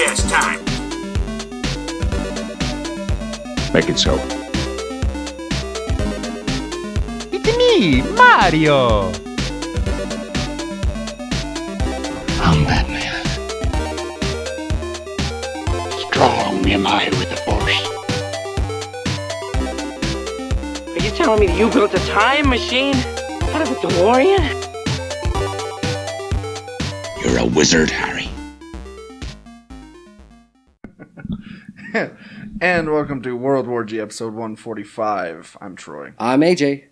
podcast time. Make it so. It's me, Mario! I'm Batman. Strong am I with the Force. Are you telling me that you built a time machine out of a DeLorean? You're a wizard, Harry. And welcome to World War G episode 145. I'm Troy. I'm AJ.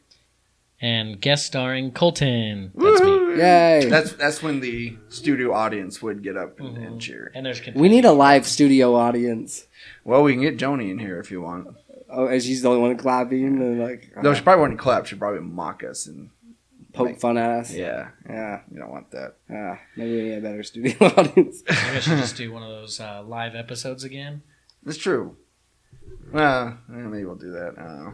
And guest starring Colton. That's me. Yay! That's when the studio audience would get up and cheer. And there's We need a live studio audience. Well, we can get Joni in here if you want. Oh, and she's the only one clapping and like No, she probably wouldn't clap. She'd probably mock us and poke fun at us. yeah, Yeah. you don't want that. Maybe we need a better studio audience. Maybe I should just do one of those live episodes again. It's true. Well, maybe we'll do that. I don't know.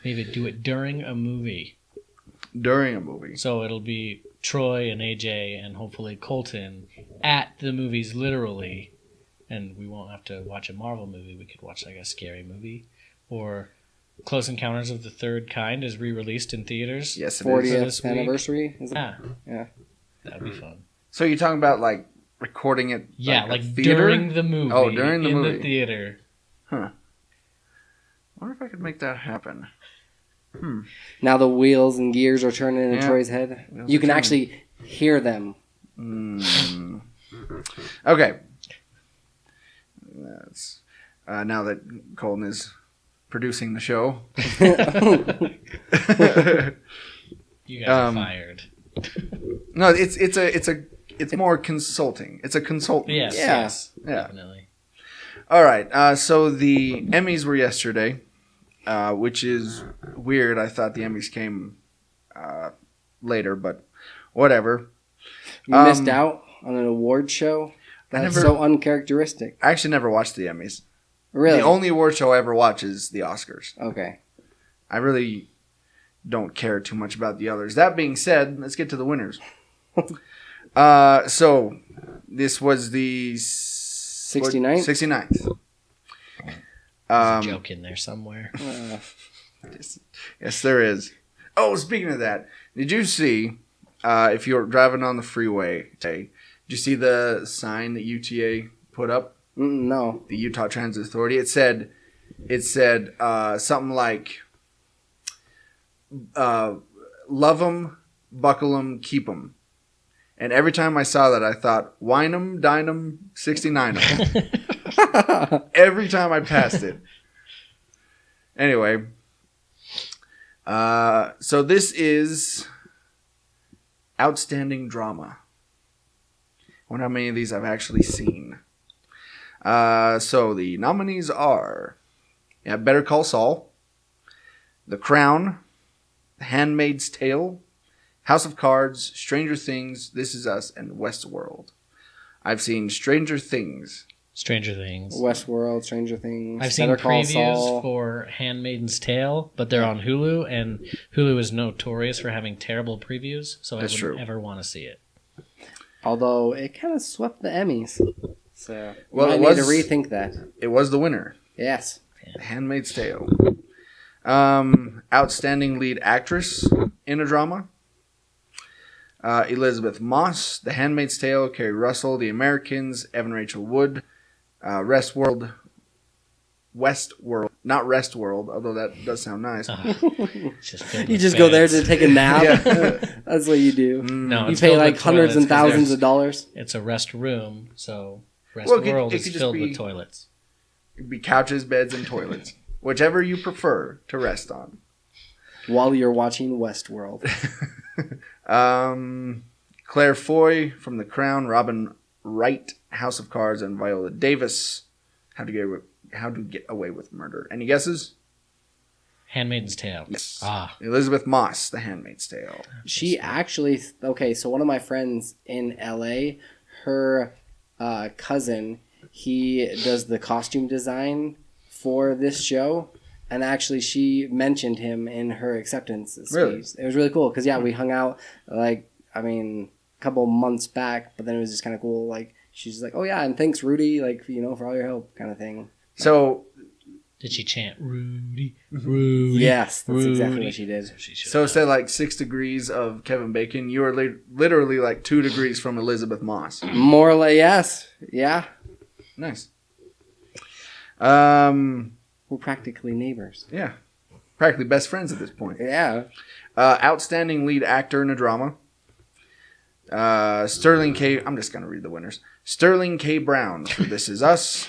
Maybe do it during a movie. During a movie. So it'll be Troy and AJ and hopefully Colton at the movies literally. And we won't have to watch a Marvel movie. We could watch like a scary movie. Or Close Encounters of the Third Kind is re-released in theaters. Yes, it is. 40th anniversary. Is it? Yeah. That'd be fun. So you're talking about like recording it? Yeah, a like theater? during the movie. Oh, during the in movie. the theater. Huh. I wonder if I could make that happen. Now the wheels and gears are turning in Yeah. Troy's head. Wheels You are can turning. actually hear them. Okay. That's, now that Colton is producing the show. You guys are fired. No, it's more consulting. It's a consultant. Yes, Yeah. yes. Yeah. Definitely. All right. So the Emmys were yesterday, which is weird. I thought the Emmys came later, but whatever. You missed out on an award show. That's so uncharacteristic. I actually never watched the Emmys. Really? The only award show I ever watch is the Oscars. Okay. I really don't care too much about the others. That being said, let's get to the winners. So this was the 69th? 69th. There's a joke in there somewhere. Yes, there is. Oh, speaking of that, did you see, if you're driving on the freeway today, did you see the sign that UTA put up? No. The Utah Transit Authority. It said something like, love 'em, buckle 'em, keep 'em. And every time I saw that, I thought, wine 'em, dine 'em, 69 'em. Every time I passed it. Anyway, so this is outstanding drama. I wonder how many of these I've actually seen. So the nominees are Better Call Saul, The Crown, The Handmaid's Tale, House of Cards, Stranger Things, This Is Us, and Westworld. I've seen Stranger Things. Westworld, Stranger Things. I've seen Better Call previews Saul. for Handmaid's Tale, but they're on Hulu, and Hulu is notorious for having terrible previews, so That's I true. wouldn't ever want to see it. Although it kind of swept the Emmys. So Well, I it need to was- rethink that. It was the winner. Yes. The Handmaid's Tale. Outstanding lead actress in a drama. Elizabeth Moss, The Handmaid's Tale, Carrie Russell, The Americans, Evan Rachel Wood, Westworld, not Restworld, although that does sound nice. It's just filled You with just go there beds. to take a nap. Yeah. That's what you do. No, You it's pay filled like with hundreds and toilets 'cause thousands of dollars. It's a rest room, so Rest Well, it could- World it is could just filled be- with toilets. It'd be couches, beds, and toilets. Whichever you prefer to rest on. While you're watching Westworld. Claire Foy from The Crown, Robin Wright, House of Cards, and Viola Davis, How to Get Away with Murder. Any guesses? Handmaid's Tale. Yes. Ah, Elizabeth Moss, The Handmaid's Tale. She actually, okay, so one of my friends in LA, her cousin, he does the costume design for this show. And actually, she mentioned him in her acceptance speech. Really? It was really cool because, yeah, we hung out, a couple months back. But then it was just kind of cool. Like, she's like, oh yeah, and thanks Rudy, like, you know, for all your help, kind of thing. So Did she chant Rudy? Rudy? Yes, that's Rudy. exactly what she did. So instead, like 6 degrees of Kevin Bacon, you are literally like 2 degrees from Elizabeth Moss. More like yes, yeah. Nice. We're practically neighbors. Yeah, practically best friends at this point. Yeah. Outstanding lead actor in a drama. Sterling K. I'm just gonna read the winners. Sterling K. Brown for This Is Us.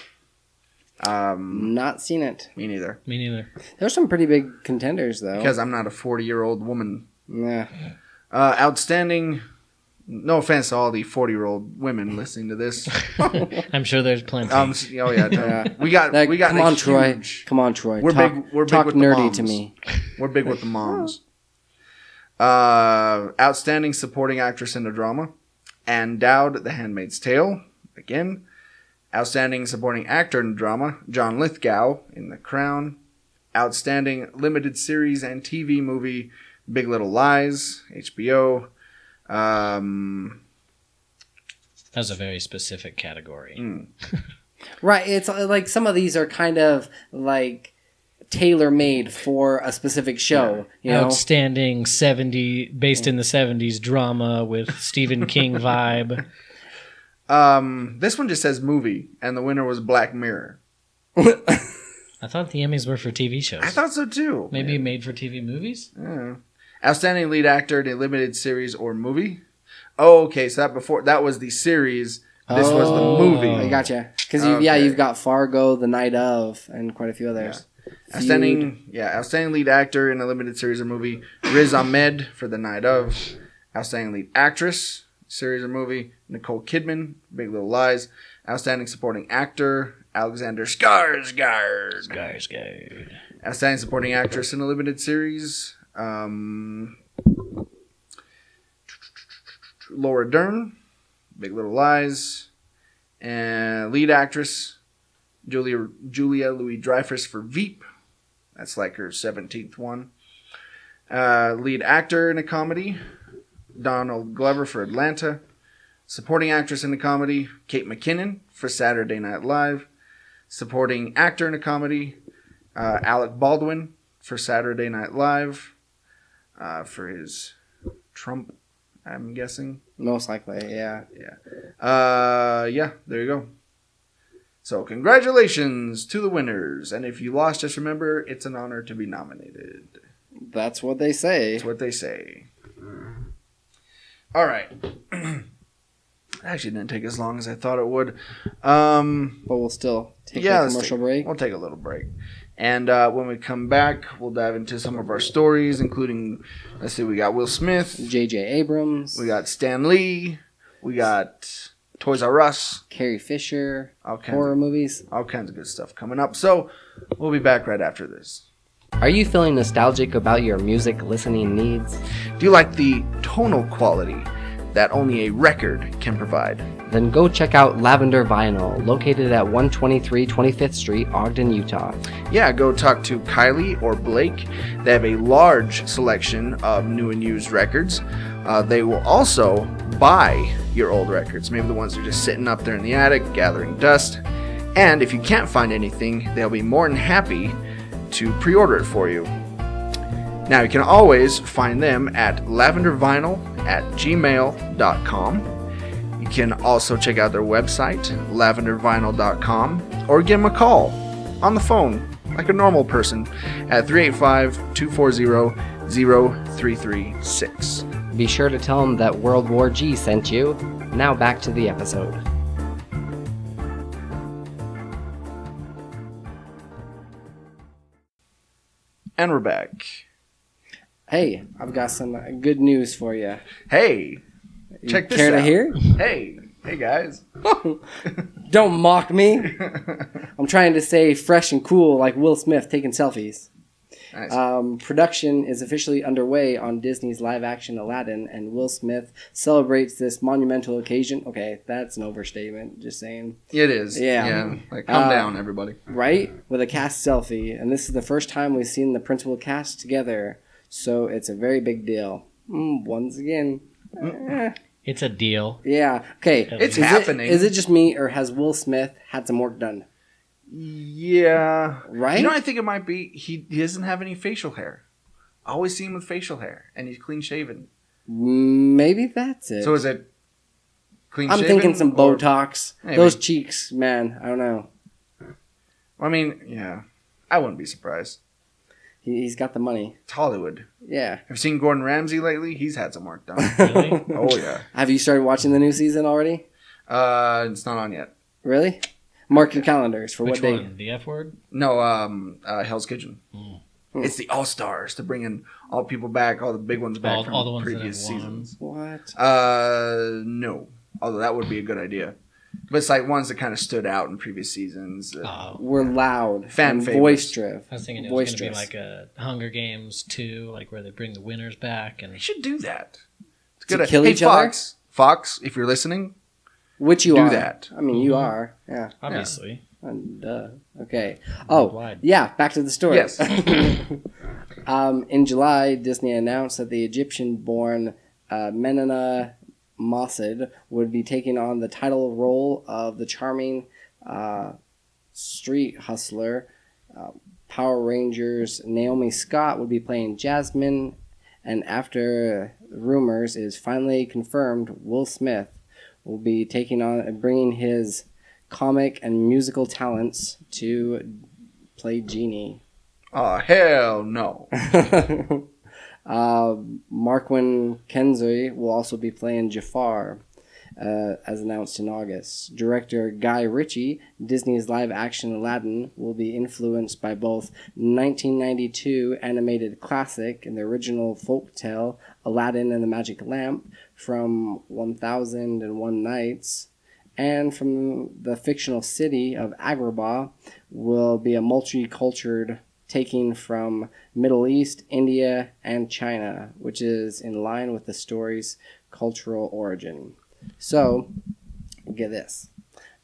Not seen it. Me neither. Me neither. There's some pretty big contenders though. Because I'm not a 40-year-old woman. Yeah. Outstanding. No offense to all the 40-year-old women listening to this. I'm sure there's plenty. Oh yeah, no. Yeah. we got. Come on, Troy. huge- Come on, Troy. We're talk, big. We're big talk with the nerdy moms. to me. We're big with the moms. Outstanding supporting actress in a drama. Anne Dowd, The Handmaid's Tale. Again. Outstanding supporting actor in a drama. John Lithgow in The Crown. Outstanding limited series and TV movie. Big Little Lies. HBO. That's a very specific category. Right. It's like some of these are kind of like tailor made for a specific show. You know? Outstanding based in the 70s drama with Stephen King vibe. This one just says movie, and the winner was Black Mirror. I thought the Emmys were for TV shows. I thought so too. Maybe made for TV movies? Yeah. Outstanding lead actor in a limited series or movie. Oh, okay. So that was the series. This was the movie. I gotcha. Because Okay. you've got Fargo, The Night of, and quite a few others. Outstanding lead actor in a limited series or movie. Riz Ahmed for The Night of. Outstanding lead actress, series or movie. Nicole Kidman, Big Little Lies. Outstanding supporting actor, Alexander Skarsgård. Outstanding supporting actress in a limited series. Laura Dern, Big Little Lies, and lead actress Julia Louis-Dreyfus for Veep. That's like her 17th one. Lead actor in a comedy, Donald Glover for Atlanta. Supporting actress in a comedy, Kate McKinnon for Saturday Night Live. Supporting actor in a comedy, Alec Baldwin for Saturday Night Live. For his Trump, I'm guessing. Most likely, yeah. Yeah, there you go. So congratulations to the winners. And if you lost, just remember, it's an honor to be nominated. That's what they say. That's what they say. All right. Actually didn't take as long as I thought it would. But we'll still take a commercial break. We'll take a little break. And when we come back, we'll dive into some of our stories, including, let's see, we got Will Smith. J.J. Abrams. We got Stan Lee. We got Toys R Us. Carrie Fisher. All kinds Horror movies. All kinds of good stuff coming up. So we'll be back right after this. Are you feeling nostalgic about your music listening needs? Do you like the tonal quality that only a record can provide? Then go check out Lavender Vinyl, located at 123 25th Street, Ogden, Utah. Yeah, go talk to Kylie or Blake. They have a large selection of new and used records. They will also buy your old records, maybe the ones that are just sitting up there in the attic, gathering dust. And if you can't find anything, they'll be more than happy to pre-order it for you. Now, you can always find them at lavendervinyl@gmail.com. You can also check out their website, lavendervinyl.com, or give them a call on the phone, like a normal person, at 385-240-0336. Be sure to tell them that World War G sent you. Now back to the episode. And we're back. Hey, I've got some good news for you. Hey, check this out. Care to hear? Hey guys. Don't mock me. I'm trying to stay fresh and cool like Will Smith taking selfies. Nice. Production is officially underway on Disney's live-action Aladdin, and Will Smith celebrates this monumental occasion. Okay, that's an overstatement, just saying. It is. Yeah. Like, calm down, everybody. Right? With a cast selfie, and this is the first time we've seen the principal cast together, so it's a very big deal. Once again. It's a deal. Yeah. Okay. It's Is happening. Is it just me, or has Will Smith had some work done? Yeah. Right? You know what I think it might be? He doesn't have any facial hair. I always see him with facial hair, and he's clean shaven. Maybe that's it. So is it clean I'm shaven? thinking some or- Botox. Maybe. Those cheeks, man. I don't know. I mean, yeah. I wouldn't be surprised. He's got the money. It's Hollywood. Yeah. Have you seen Gordon Ramsay lately? He's had some work done. Really? Oh, yeah. Have you started watching the new season already? It's not on yet. Really? Mark your calendars for Which what day? one? The F word? No, Hell's Kitchen. Mm. It's the All-Stars to bring in all people back, all the big ones back from All the ones that previous have won. seasons. What? No. Although that would be a good idea. But it's like ones that kind of stood out in previous seasons. Oh. We're loud. Fan and favorites. boisterous. I was thinking it was going to be Boisterous. like a Hunger Games 2, like where they bring the winners back. They And should do that. It's To good. kill Hey, each other? Fox, if you're listening, Which you do are. that. I mean, you are. Yeah. obviously. Duh. Okay. Oh, Worldwide. yeah. Back to the story. Yes. In July, Disney announced that the Egyptian-born Menana Mossad would be taking on the title role of the charming street hustler. Power Rangers Naomi Scott would be playing Jasmine, and after rumors is finally confirmed, Will Smith will be taking on and bringing his comic and musical talents to play Genie. Oh, hell no. Marquand Kenzie will also be playing Jafar, as announced in August. Director Guy Ritchie, Disney's live-action Aladdin, will be influenced by both 1992 animated classic and the original folktale Aladdin and the Magic Lamp from 1001 Nights, and from the fictional city of Agrabah will be a multicultural taking from Middle East, India, and China, which is in line with the story's cultural origin. So, get this.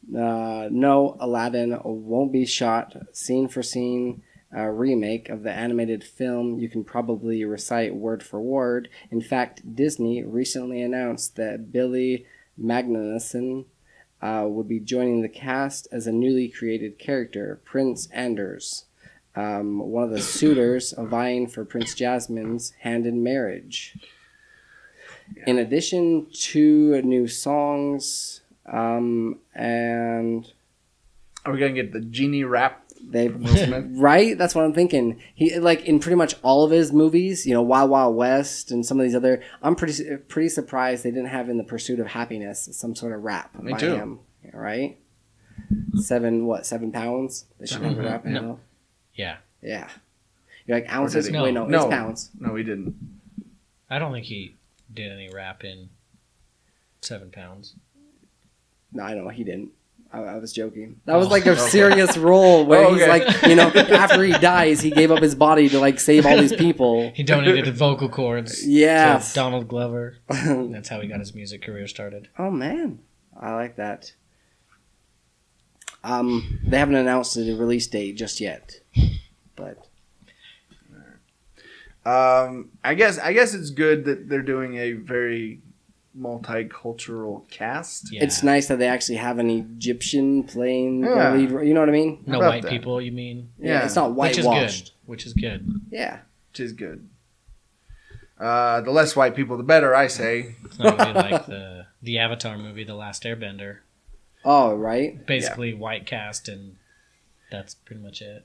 No, Aladdin won't be shot scene for scene remake of the animated film you can probably recite word for word. In fact, Disney recently announced that Billy Magnuson would be joining the cast as a newly created character, Prince Anders, one of the suitors vying for Prince Jasmine's hand in marriage. In addition to new songs, and Are we going to get the Genie Rap they've Will Smith? right. That's what I'm thinking. He like in pretty much all of his movies, you know, Wild Wild West and some of these other. I'm pretty surprised they didn't have in The Pursuit of Happiness some sort of rap Me by too. him. Right? 7 pounds? They should have a rap. No. No. Yeah. Yeah. You're like ounces? did he? Wait, no, No. it's pounds. No, he didn't. I don't think he did any rap in 7 pounds. No, I know he didn't. I was joking. That was like a serious role where he's Okay. like, you know, after he dies, he gave up his body to like save all these people. He donated the vocal cords Yes. to Donald Glover. That's how he got his music career started. Oh man, I like that. They haven't announced the release date just yet, but I guess it's good that they're doing a very multicultural cast. Yeah. it's nice that they actually have an Egyptian playing Yeah. the lead. You know what I mean? No about white that? people, you mean? Yeah. it's not Which is whitewashed. good. Which is good. Yeah, Which is good. The less white people, the better, I say. It's not gonna be like the Avatar movie, The Last Airbender. oh right. Basically white cast, and that's pretty much it.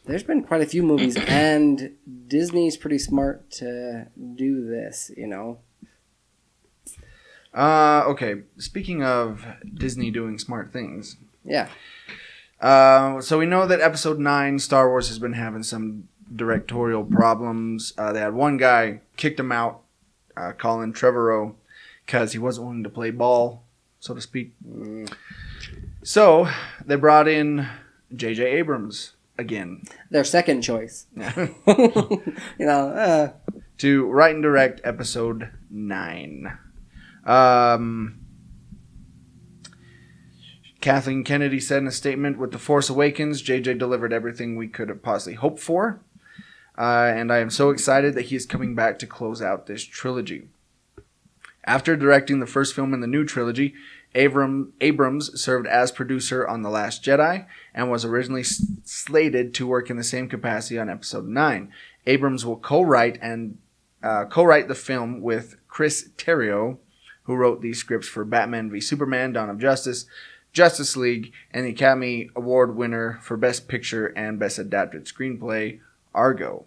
There's been quite a few movies, and Disney's pretty smart to do this. You know, Okay, speaking of Disney doing smart things. yeah. So we know that Episode 9, Star Wars, has been having some directorial problems. They had one guy kicked him out, Colin Trevorrow, because he wasn't willing to play ball, so to speak. So they brought in J.J. Abrams again Their second choice. You know, to write and direct Episode 9. Kathleen Kennedy said in a statement, "With The Force Awakens, J.J. delivered everything we could have possibly hoped for. And I am so excited that he is coming back to close out this trilogy." After directing the first film in the new trilogy, Abrams served as producer on The Last Jedi and was originally slated to work in the same capacity on Episode 9. Abrams will co-write the film with Chris Terrio, who wrote these scripts for Batman v Superman, Dawn of Justice, Justice League, and the Academy Award winner for Best Picture and Best Adapted Screenplay, Argo.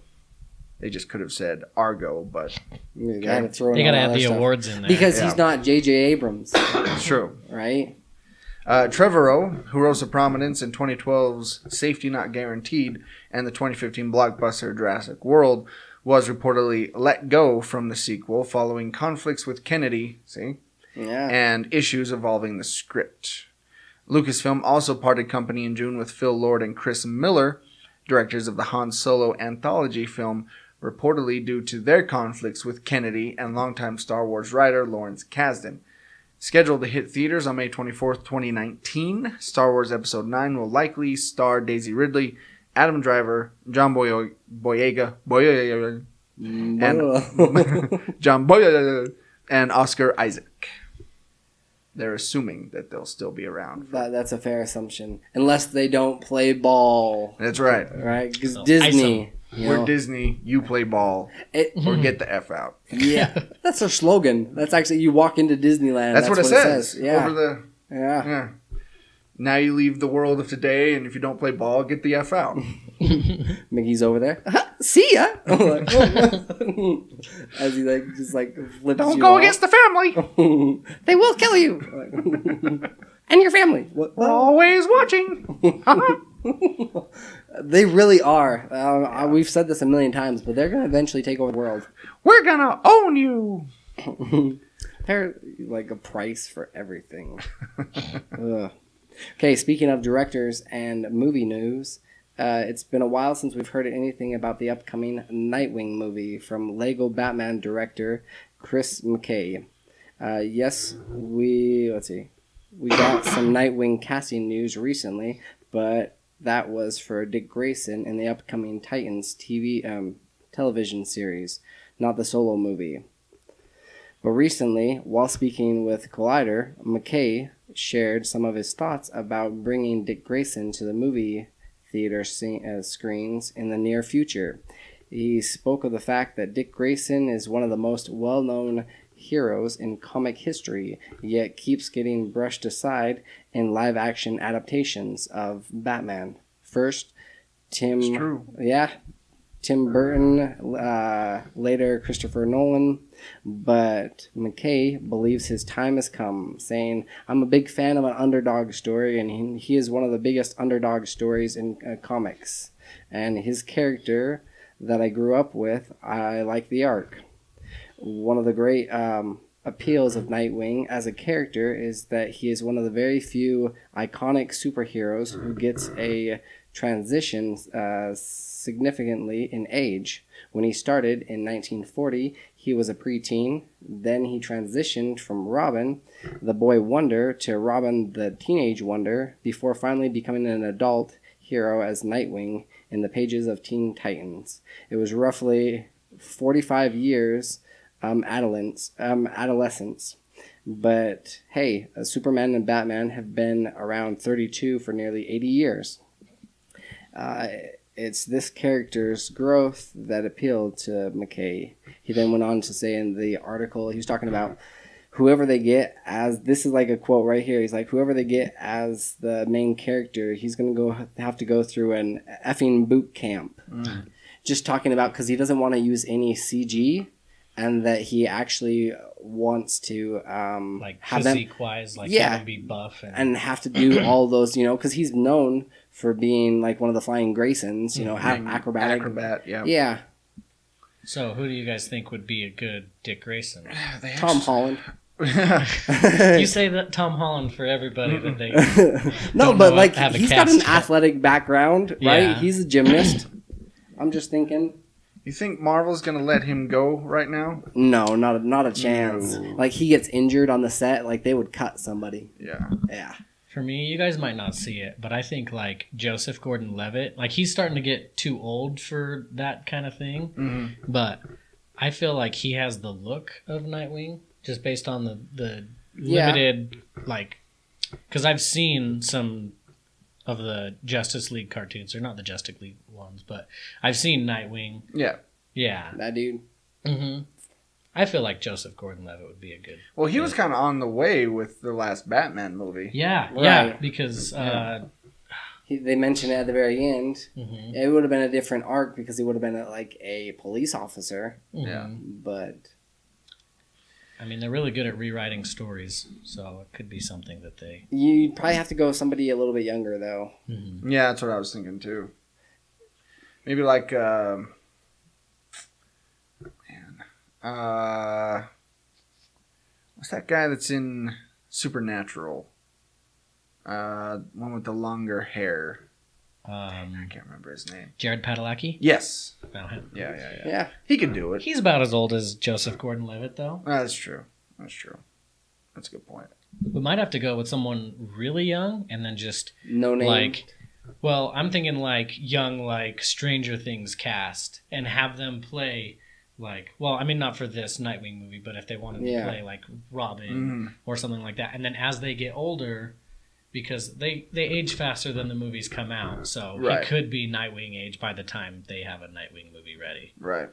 They just could have said Argo, but They gotta add the awards in there. because he's not J.J. Abrams. it's true. Right? Trevorrow, who rose to prominence in 2012's Safety Not Guaranteed and the 2015 blockbuster Jurassic World, was reportedly let go from the sequel following conflicts with Kennedy, and issues involving the script. Lucasfilm also parted company in June with Phil Lord and Chris Miller, directors of the Han Solo anthology film, reportedly due to their conflicts with Kennedy and longtime Star Wars writer Lawrence Kasdan. Scheduled to hit theaters on May 24th, 2019, Star Wars Episode 9 will likely star Daisy Ridley, Adam Driver, John Boyega, and Oscar Isaac. They're assuming that they'll still be around. That's a fair assumption. Unless they don't play ball. That's right. Right? Because Disney... We're Disney, you play ball, or get the F out. Yeah. That's their slogan. That's actually, you walk into Disneyland. That's what it says. Yeah. Over yeah. Now you leave the world of today, and if you don't play ball, get the F out. Mickey's over there. See ya! As he just flips Don't you go off. against the family. They will kill you! And your family. We're always watching. They really are. We've said this a million times, but they're going to eventually take over the world. We're going to own you. They're like a price for everything. Ugh. Okay, speaking of directors and movie news, it's been a while since we've heard anything about the upcoming Nightwing movie from Lego Batman director Chris McKay. We got some Nightwing casting news recently, but that was for Dick Grayson in the upcoming Titans television series, not the solo movie. But recently, while speaking with Collider, McKay shared some of his thoughts about bringing Dick Grayson to the movie theater screens in the near future. He spoke of the fact that Dick Grayson is one of the most well-known heroes in comic history, yet keeps getting brushed aside in live-action adaptations of Batman. First, Tim Burton, later Christopher Nolan, but McKay believes his time has come, saying, "I'm a big fan of an underdog story, and he is one of the biggest underdog stories in comics. And his character that I grew up with, I like the arc. One of the great appeals of Nightwing as a character is that he is one of the very few iconic superheroes who gets a transition significantly in age. When he started in 1940, he was a preteen. Then he transitioned from Robin, the boy wonder, to Robin, the teenage wonder, before finally becoming an adult hero as Nightwing in the pages of Teen Titans. It was roughly 45 years adolescence. But hey, Superman and Batman have been around 32 for nearly 80 years. It's this character's growth that appealed to McKay." He then went on to say in the article, he was talking about whoever they get as, this is like a quote right here, he's like, whoever they get as the main character, he's going to have to go through an effing boot camp. Just talking about, because he doesn't want to use any CG, and that he actually wants to have them physique-wise, have them be buff and have to do all those, because he's known for being like one of the Flying Graysons, acrobat. Yeah. So, who do you guys think would be a good Dick Grayson? Tom Holland. You say that Tom Holland for everybody that they no, but like he's got an athletic background, right? Yeah. He's a gymnast. I'm just thinking. You think Marvel's gonna let him go right now? No, not a chance. No. Like he gets injured on the set, like they would cut somebody. Yeah. For me, you guys might not see it, but I think like Joseph Gordon-Levitt, like he's starting to get too old for that kind of thing. Mm-hmm. But I feel like he has the look of Nightwing, just based on the Yeah. limited, like, because I've seen some of the Justice League cartoons. They're not the Justice League ones, but I've seen Nightwing. Yeah. Yeah. That dude. Mm-hmm. I feel like Joseph Gordon-Levitt would be a good. Well, he was kind of on the way with the last Batman movie. Yeah, Right. yeah, because They mentioned it at the very end. mhm, It would have been a different arc because he would have been like a police officer. mhm. Yeah. But I mean, they're really good at rewriting stories, so it could be something that they. you'd probably have to go with somebody a little bit younger, though. Mhm. Yeah, that's what I was thinking too. Maybe like, what's that guy that's in Supernatural? One with the longer hair. I can't remember his name. Jared Padalecki. Yes. About him. Yeah. Yeah. He could do it. He's about as old as Joseph Gordon-Levitt, though. That's true. That's a good point. We might have to go with someone really young, and then just No name. like, well, I'm thinking like young, like Stranger Things cast, and have them play like, well, I mean, not for this Nightwing movie, but if they wanted to play like Robin or something like that, and then as they get older, because they age faster than the movies come out, so Right. it could be Nightwing age by the time they have a Nightwing movie ready. Right.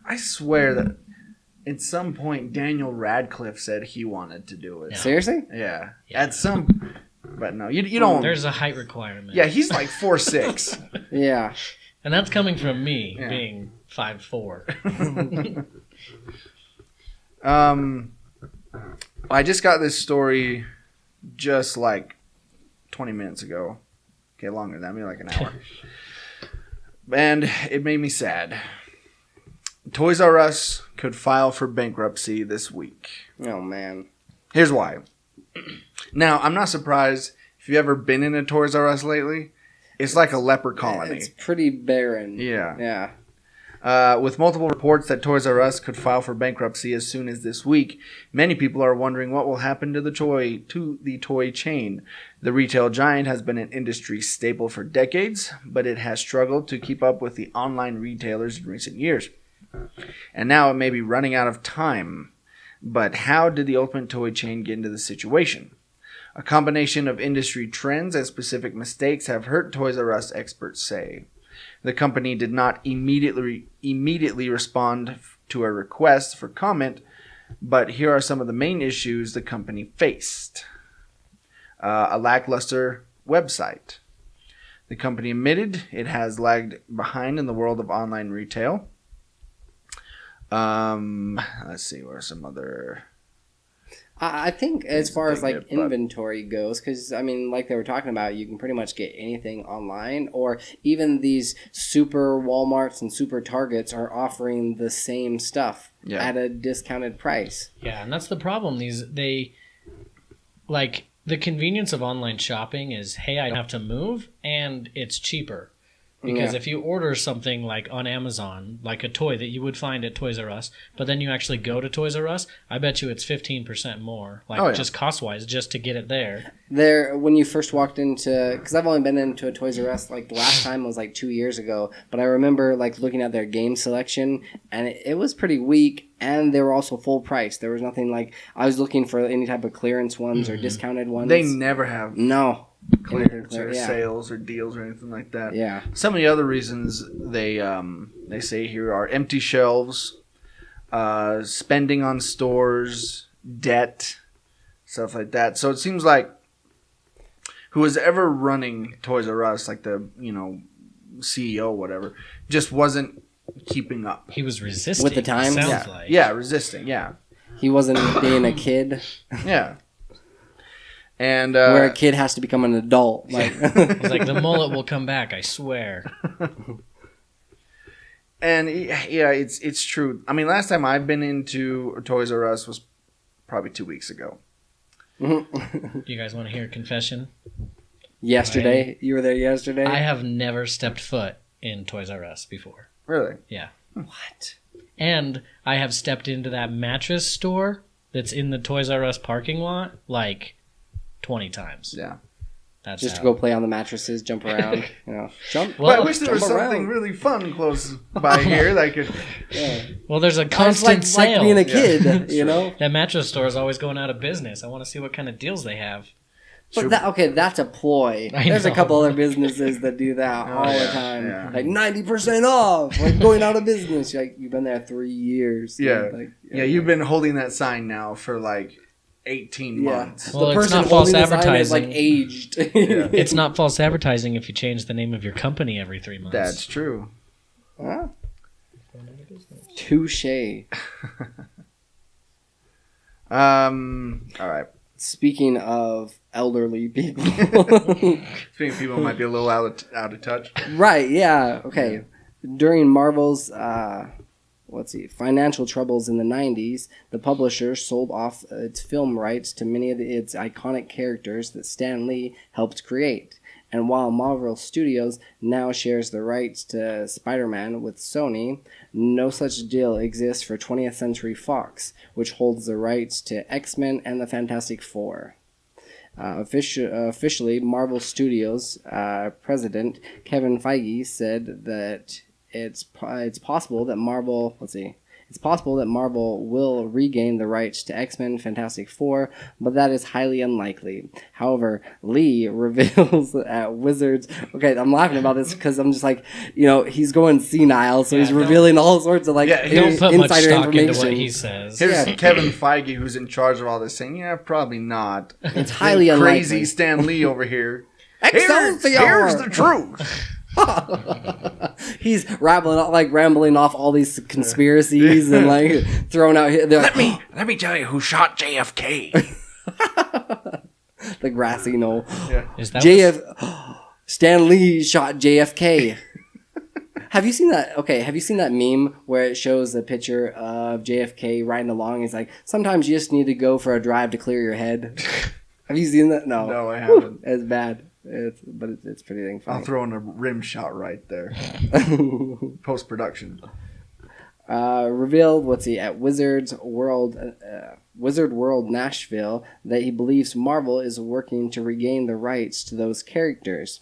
I swear that at some point Daniel Radcliffe said he wanted to do it. Yeah. Seriously? Yeah. Yeah. At some, but no, you don't. There's a height requirement. Yeah, he's like 4'6". Yeah. And that's coming from me Yeah. being 5'4". I just got this story just like 20 minutes ago. Okay, longer than that, maybe like an hour. And it made me sad. Toys R Us could file for bankruptcy this week. Oh, man. Here's why. Now, I'm not surprised if you've ever been in a Toys R Us lately. It's like a leper colony. It's pretty barren. Yeah. Yeah. With multiple reports that Toys R Us could file for bankruptcy as soon as this week, many people are wondering what will happen to the toy chain. The retail giant has been an industry staple for decades, but it has struggled to keep up with the online retailers in recent years. And now it may be running out of time. But how did the Ultimate Toy chain get into this situation? A combination of industry trends and specific mistakes have hurt Toys R Us, experts say. The company did not immediately respond to a request for comment, but here are some of the main issues the company faced. A lackluster website. The company admitted it has lagged behind in the world of online retail. Let's see, what are some other... I think as far as like Dig it, but- inventory goes, because I mean, like they were talking about, you can pretty much get anything online, or even these super Walmarts and super Targets are offering the same stuff at a discounted price. Yeah, and that's the problem. The convenience of online shopping is, hey, I don't have to move, and it's cheaper. Because if you order something like on Amazon, like a toy that you would find at Toys R Us, but then you actually go to Toys R Us, I bet you it's 15% more, just cost-wise, just to get it there. There, when you first walked into, because I've only been into a Toys R Us, like the last time was like 2 years ago, but I remember like looking at their game selection, and it was pretty weak, and they were also full price. There was nothing like, I was looking for any type of clearance ones or discounted ones. They never have No. clearance or sales or deals or anything like that. Yeah. Some of the other reasons they say here are empty shelves, spending on stores, debt, stuff like that. So it seems like who was ever running Toys R Us, like the CEO, whatever, just wasn't keeping up. He was resisting. With the times? Sounds like. Yeah, resisting. Yeah, He wasn't being a kid, yeah. And where a kid has to become an adult. Like, He's like, the mullet will come back, I swear. And yeah, it's true. I mean, last time I've been into Toys R Us was probably 2 weeks ago. Do you guys want to hear a confession? yesterday, you were there yesterday. I have never stepped foot in Toys R Us before. Really? Yeah. What? And I have stepped into that mattress store that's in the Toys R Us parking lot like 20 times. Yeah. That's just to how. go play on the mattresses, jump around, jump. Well, But I wish there was jump something around. really fun close by here that I could. Well, there's a It's constant like sale. being a kid, you know. That mattress store is always going out of business. I want to see what kind of deals they have. But that's a ploy. I There's a know. couple other businesses that do that all the yeah, time. yeah. Like 90% off, like going out of business. You're like, you've been there 3 years. Yeah. Like, Yeah, you've been holding that sign now for like 18 months. Well, the it's person not false holding the sign is like advertising. aged. It's not false advertising if you change the name of your company every 3 months. That's true. Huh? Touche. All right. Speaking of elderly people. Speaking of people might be a little out of touch. Right, yeah. Okay. During Marvel's financial troubles in the 90s, the publisher sold off its film rights to many of its iconic characters that Stan Lee helped create. And while Marvel Studios now shares the rights to Spider-Man with Sony, no such deal exists for 20th Century Fox, which holds the rights to X-Men and the Fantastic Four. Officially, Marvel Studios president Kevin Feige said that it's possible that Marvel will regain the rights to X-Men Fantastic Four, but that is highly unlikely. However, Lee reveals at Wizards... Okay, I'm laughing about this because I'm just like, he's going senile, so he's revealing all sorts of Don't put much insider stock information. into what he says. Here's Kevin Feige, who's in charge of all this, saying, "Yeah, probably not." It's highly crazy unlikely. Stan Lee over here. Excelsior! Here's the truth. He's rambling off all these conspiracies and throwing out here. Let me tell you who shot JFK. The grassy knoll. Is that Stan Lee shot JFK. Have you seen that? Okay, have you seen that meme where it shows a picture of JFK riding along? He's like, sometimes you just need to go for a drive to clear your head. Have you seen that? No. No, I haven't. It's bad. But it's pretty dang funny. I'll throw in a rim shot right there. Post production. Revealed, at Wizard World Nashville, that he believes Marvel is working to regain the rights to those characters.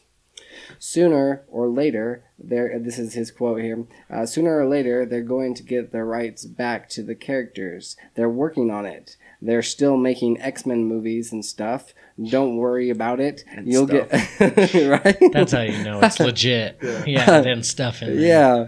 Sooner or later, this is his quote here, sooner or later, they're going to get their rights back to the characters. They're working on it. They're still making X-Men movies and stuff. Don't worry about it. You'll get right. That's how you know it's legit. Yeah, then stuff in there. Yeah.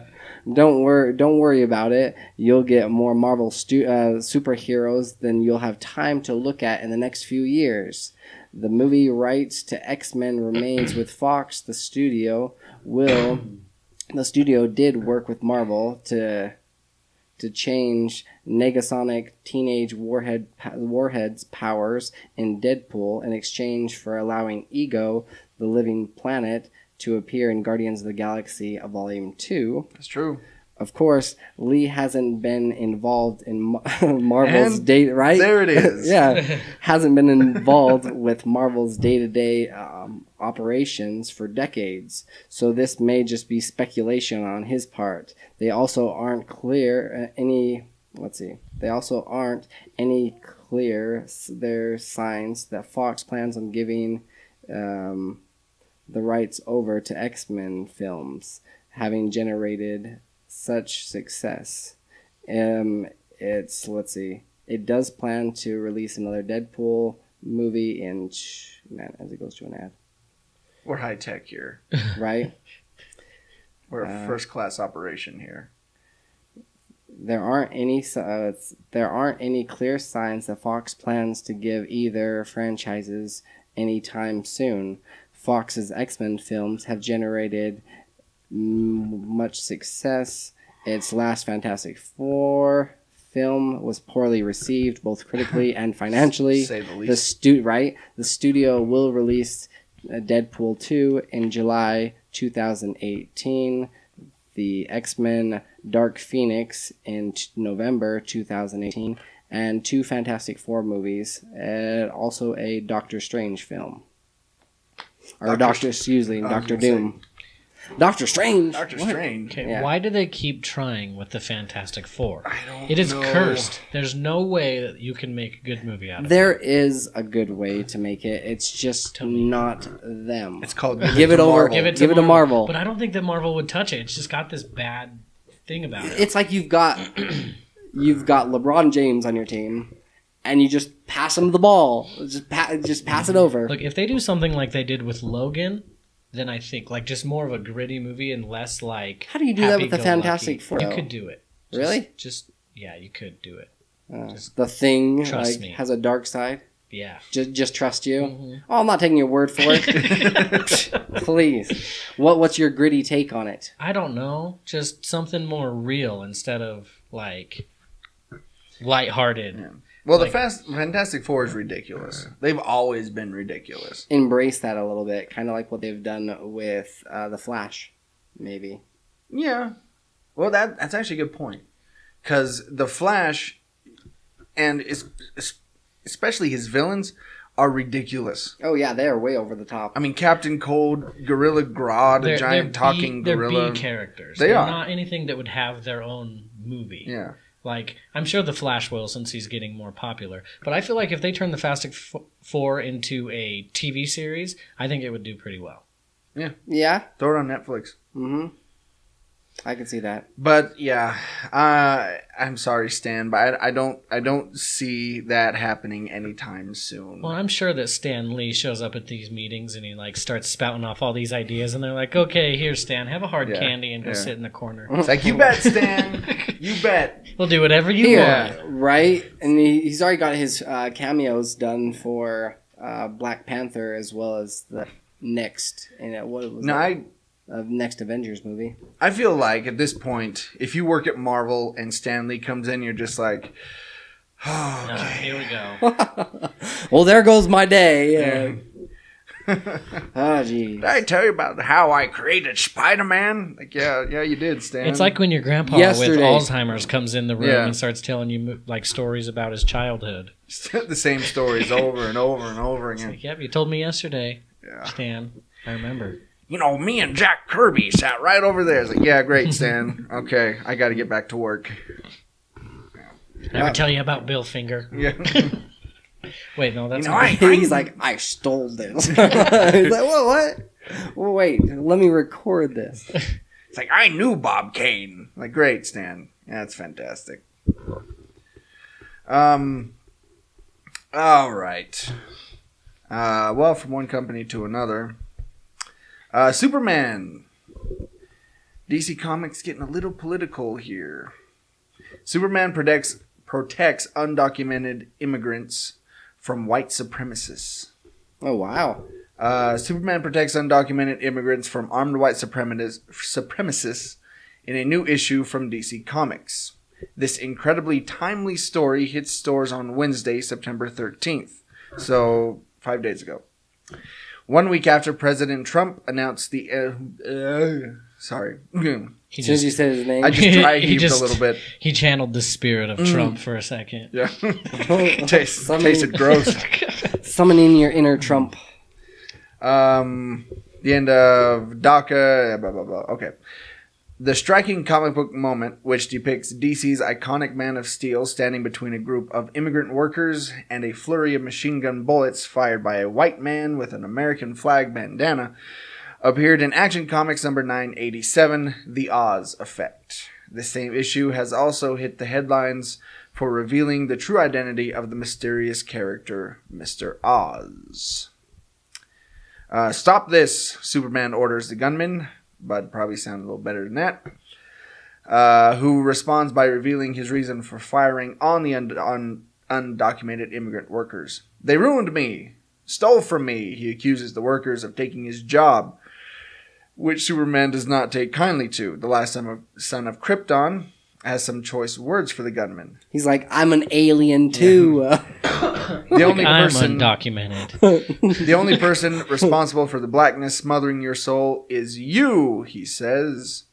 Don't worry about it. You'll get more Marvel superheroes than you'll have time to look at in the next few years. The movie rights to X-Men remains with Fox. The studio did work with Marvel to change Negasonic Teenage Warhead's powers in Deadpool in exchange for allowing Ego, the living planet, to appear in Guardians of the Galaxy Volume 2. That's true. Of course, Lee hasn't been involved in Marvel's day, right? There it is. Yeah, hasn't been involved with Marvel's day-to-day operations for decades. So this may just be speculation on his part. They also aren't clear their signs that Fox plans on giving the rights over to X-Men films, having generated such success. It does plan to release another Deadpool movie as it goes to an ad. We're high tech here. Right? We're a first class operation here. There aren't any clear signs that Fox plans to give either franchises anytime soon. Fox's X-Men films have generated much success. Its last Fantastic Four film was poorly received, both critically and financially. Say the least. The studio will release Deadpool 2 in July 2018. The X-Men Dark Phoenix in November 2018. And 2 Fantastic Four movies. And also a Doctor Strange film. Doctor Doom. Doctor Strange. Doctor What? Strange. Okay, Yeah. why do they keep trying with the Fantastic Four? I don't It is know. cursed. There's no way that you can make a good movie out of There is a good way to make it. It's just Tell me. not them. It's called Give it over. Marvel. Give it to Marvel. But I don't think that Marvel would touch it. It's just got this bad thing about it. It's like you've got LeBron James on your team, and you just pass him the ball. Just pass it over. Look, if they do something like they did with Logan, then I think like just more of a gritty movie and less like. How do you do that with the happy-go-lucky. Fantastic Four, You though? could do it. Really? Just yeah, you could do it. The Thing Trust me. has a dark side. Yeah. Just trust you. Mm-hmm. Oh, I'm not taking your word for it. Please. What's your gritty take on it? I don't know. Just something more real instead of like lighthearted. Yeah. Well, Like- the Fantastic Four is ridiculous. They've always been ridiculous. Embrace that a little bit, kind of like what they've done with the Flash, maybe. Yeah. Well, that's actually a good point. Because the Flash, and especially his villains, are ridiculous. Oh yeah, they're way over the top. I mean, Captain Cold, Gorilla Grodd, a giant talking gorilla. They're B characters. They They're are. not anything that would have their own movie. Yeah. Like, I'm sure the Flash will since he's getting more popular. But I feel like if they turn the Fantastic Four into a TV series, I think it would do pretty well. Yeah. Throw it on Netflix. Mm-hmm. I can see that. But yeah, I'm sorry, Stan, but I don't see that happening anytime soon. Well, I'm sure that Stan Lee shows up at these meetings and he like starts spouting off all these ideas, and they're like, "Okay, here, Stan, have a hard Yeah, candy and go yeah. sit in the corner. It's like, you bet, Stan. You bet. We'll do whatever you Yeah, want." right? And he's already got his cameos done for Black Panther as well as the next next Avengers movie. I feel like at this point, if you work at Marvel and Stan Lee comes in, you're just like, oh, okay. Here we go. Well, there goes my day. Yeah. Oh, geez. Did I tell you about how I created Spider-Man? Like, yeah, you did, Stan. It's like when your grandpa Yesterday. with Alzheimer's comes in the room Yeah. and starts telling you like stories about his childhood. the same stories over and over and over again. Like, yep, you told me yesterday, Yeah. Stan. I remember. You know, me and Jack Kirby sat Right over there. It's like, yeah, great, Stan. Okay, I got to get back to work. Did I ever tell you about Bill Finger? Yeah. Wait, no, that's You know, not- He's like, I stole this. He's like, what? Well, wait, let me record this. It's like, I knew Bob Kane. Like, great, Stan. Yeah, that's fantastic. All right. Well, from one company to another. Superman. DC Comics getting a little political here. Superman protects undocumented immigrants from white supremacists. Oh, wow. Superman protects undocumented immigrants from armed white supremacists in a new issue from DC Comics. This incredibly timely story hits stores on Wednesday, September 13th. So, 5 days ago. 1 week after President Trump announced the... sorry. he As soon as you just, said his name. I just dry He heaved just- a little bit. he channeled the spirit of Trump for a second. Yeah. Somebody- Tasted gross. Summoning your inner Trump. The end of DACA, blah, blah, blah. Okay. The striking comic book moment, which depicts DC's iconic Man of Steel standing between a group of immigrant workers and a flurry of machine gun bullets fired by a white man with an American flag bandana, appeared in Action Comics number 987, The Oz Effect. The same issue has also hit the headlines for revealing the true identity of the mysterious character, Mr. Oz. Stop this, Superman orders the gunman, but probably sound a little better than that, who responds by revealing his reason for firing on the undocumented immigrant workers. They ruined me, stole from me, he accuses the workers of taking his job, which Superman does not take kindly to. The last son of Krypton has some choice words for the gunman. He's like, I'm an alien too. The only I'm person... undocumented. The only person responsible for the blackness smothering your soul is you, he says.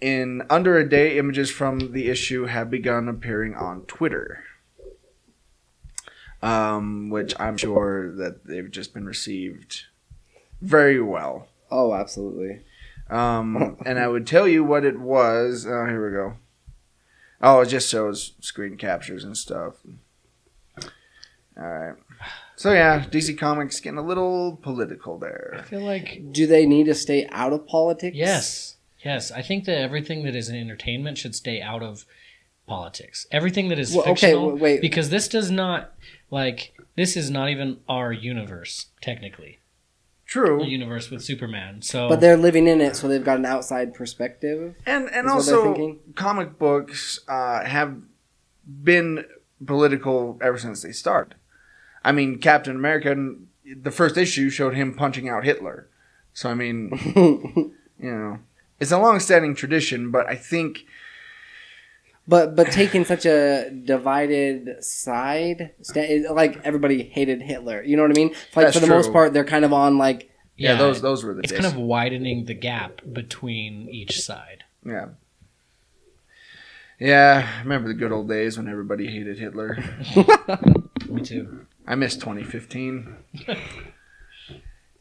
In under a day, images from the issue have begun appearing on Twitter. Which I'm sure that they've just been received very well. Oh, absolutely. And I would tell you what it was. Oh, here we go. Oh, it just shows screen captures and stuff. All right. So yeah, DC Comics getting a little political I there. feel like Do they need to stay out of politics? yes. I think that everything that is in entertainment should stay out of politics. Everything that is fictional, wait. because this does not this is not even our universe technically. True. The universe with Superman. So, But they're living in it, so they've got an outside perspective. And Is what they're also, thinking? comic books have been political ever since they started. I mean, Captain America, the first issue showed him punching out Hitler. So, I mean, it's a long-standing tradition, but I think... But taking such a divided side, like everybody hated Hitler. You know what I mean? Like That's for the true. most part, they're kind of on like Yeah, those were the it's days. kind of widening the gap between each side. Yeah. Yeah, I remember the good old days when everybody hated Hitler. Me too. I miss 2015.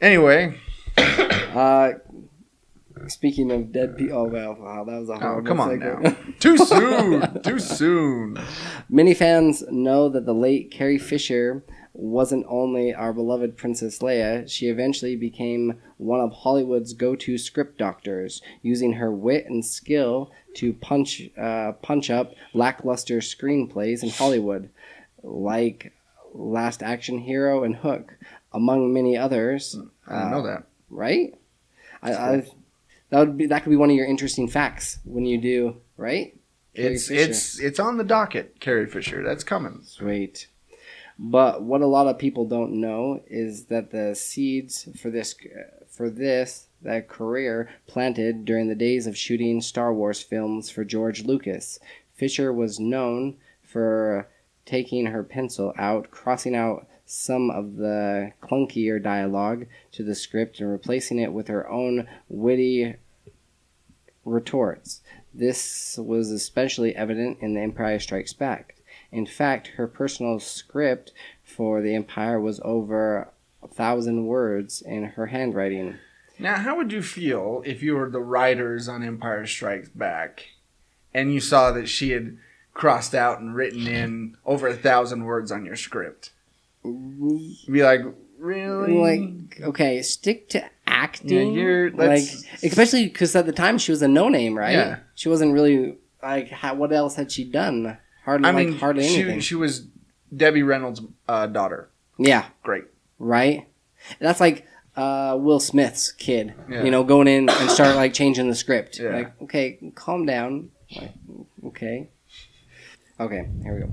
Anyway. Speaking of dead people, oh well, wow, that was a horrible Come on segment. now. Too soon. Too soon. Many fans know that the late Carrie Fisher wasn't only our beloved Princess Leia, she eventually became one of Hollywood's go-to script doctors, using her wit and skill to punch up lackluster screenplays in Hollywood, like Last Action Hero and Hook, among many others. I didn't know that. Right? That could be one of your interesting facts when you do, right? Carrie Fisher. It's on the docket, Carrie Fisher. That's coming. Sweet. But what a lot of people don't know is that the seeds for that career planted during the days of shooting Star Wars films for George Lucas. Fisher was known for taking her pencil out, crossing out some of the clunkier dialogue to the script and replacing it with her own witty retorts. This was especially evident in The Empire Strikes Back. In fact, her personal script for The Empire was over 1,000 words in her handwriting. Now, how would you feel if you were the writers on Empire Strikes Back and you saw that she had crossed out and written in over 1,000 words on your script? Be like, really? Like, okay, stick to acting. Yeah, like, especially because at the time she was a no-name, right? Yeah. She wasn't really like. What else had she done? Hardly anything. She was Debbie Reynolds' daughter. Yeah. Great. Right. That's like Will Smith's kid. Yeah. Going in and start like changing the script. Yeah. Like, okay, calm down. Like, okay. Okay, here we go.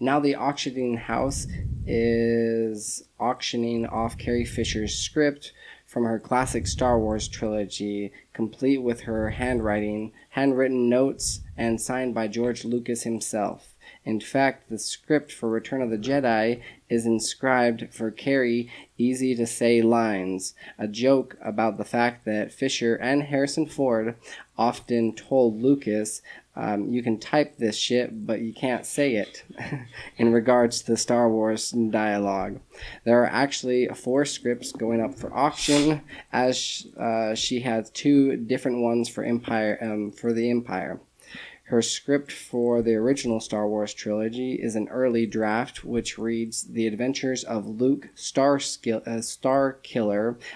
Now the auctioning house is auctioning off Carrie Fisher's script from her classic Star Wars trilogy, complete with her handwritten notes, and signed by George Lucas himself. In fact, the script for Return of the Jedi is inscribed for Carrie easy-to-say lines, a joke about the fact that Fisher and Harrison Ford often told Lucas, you can type this shit, but you can't say it, in regards to Star Wars dialogue. There are actually 4 scripts going up for auction, as she has 2 different ones for the Empire. Her script for the original Star Wars trilogy is an early draft, which reads The Adventures of Luke Starkiller,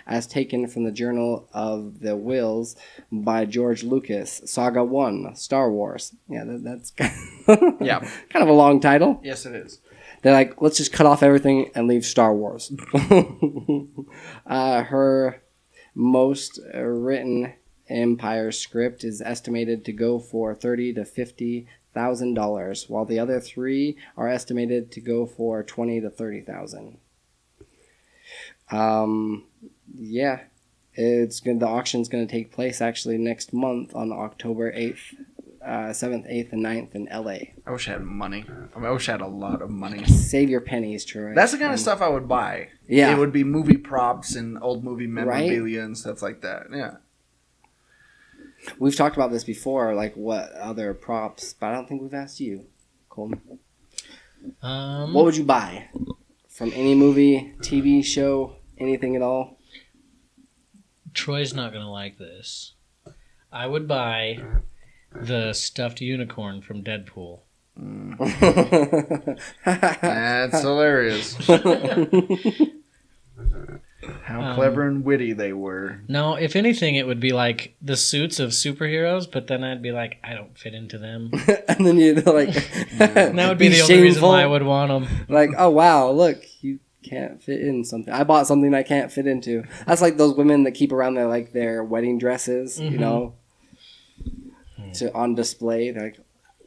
as taken from the Journal of the Whills by George Lucas, Saga 1, Star Wars. Yeah, that's Yeah. kind of a long title. Yes, it is. They're like, let's just cut off everything and leave Star Wars. Her most written Empire script is estimated to go for $30,000 to $50,000, while the other 3 are estimated to go for $20,000 to $30,000. Yeah, the auction's going to take place actually next month on October 8th, 7th, 8th, and 9th in LA. I wish I had money. I wish I had a lot of money. Save your pennies, Troy. That's the kind of stuff I would buy. Yeah. It would be movie props and old movie memorabilia and stuff like that. Yeah. We've talked about this before, like what other props, but I don't think we've asked you, Colton. What would you buy from any movie, TV show, anything at all? Troy's not gonna like this. I would buy the stuffed unicorn from Deadpool. That's hilarious. How clever and witty they were. No, if anything, it would be like the suits of superheroes, but then I'd be like, I don't fit into them. And then you'd like That would be the only reason why I would want them. Like, oh wow, look, you can't fit in something. I bought something I can't fit into. That's like those women that keep around their wedding dresses, you know, on display. They're like,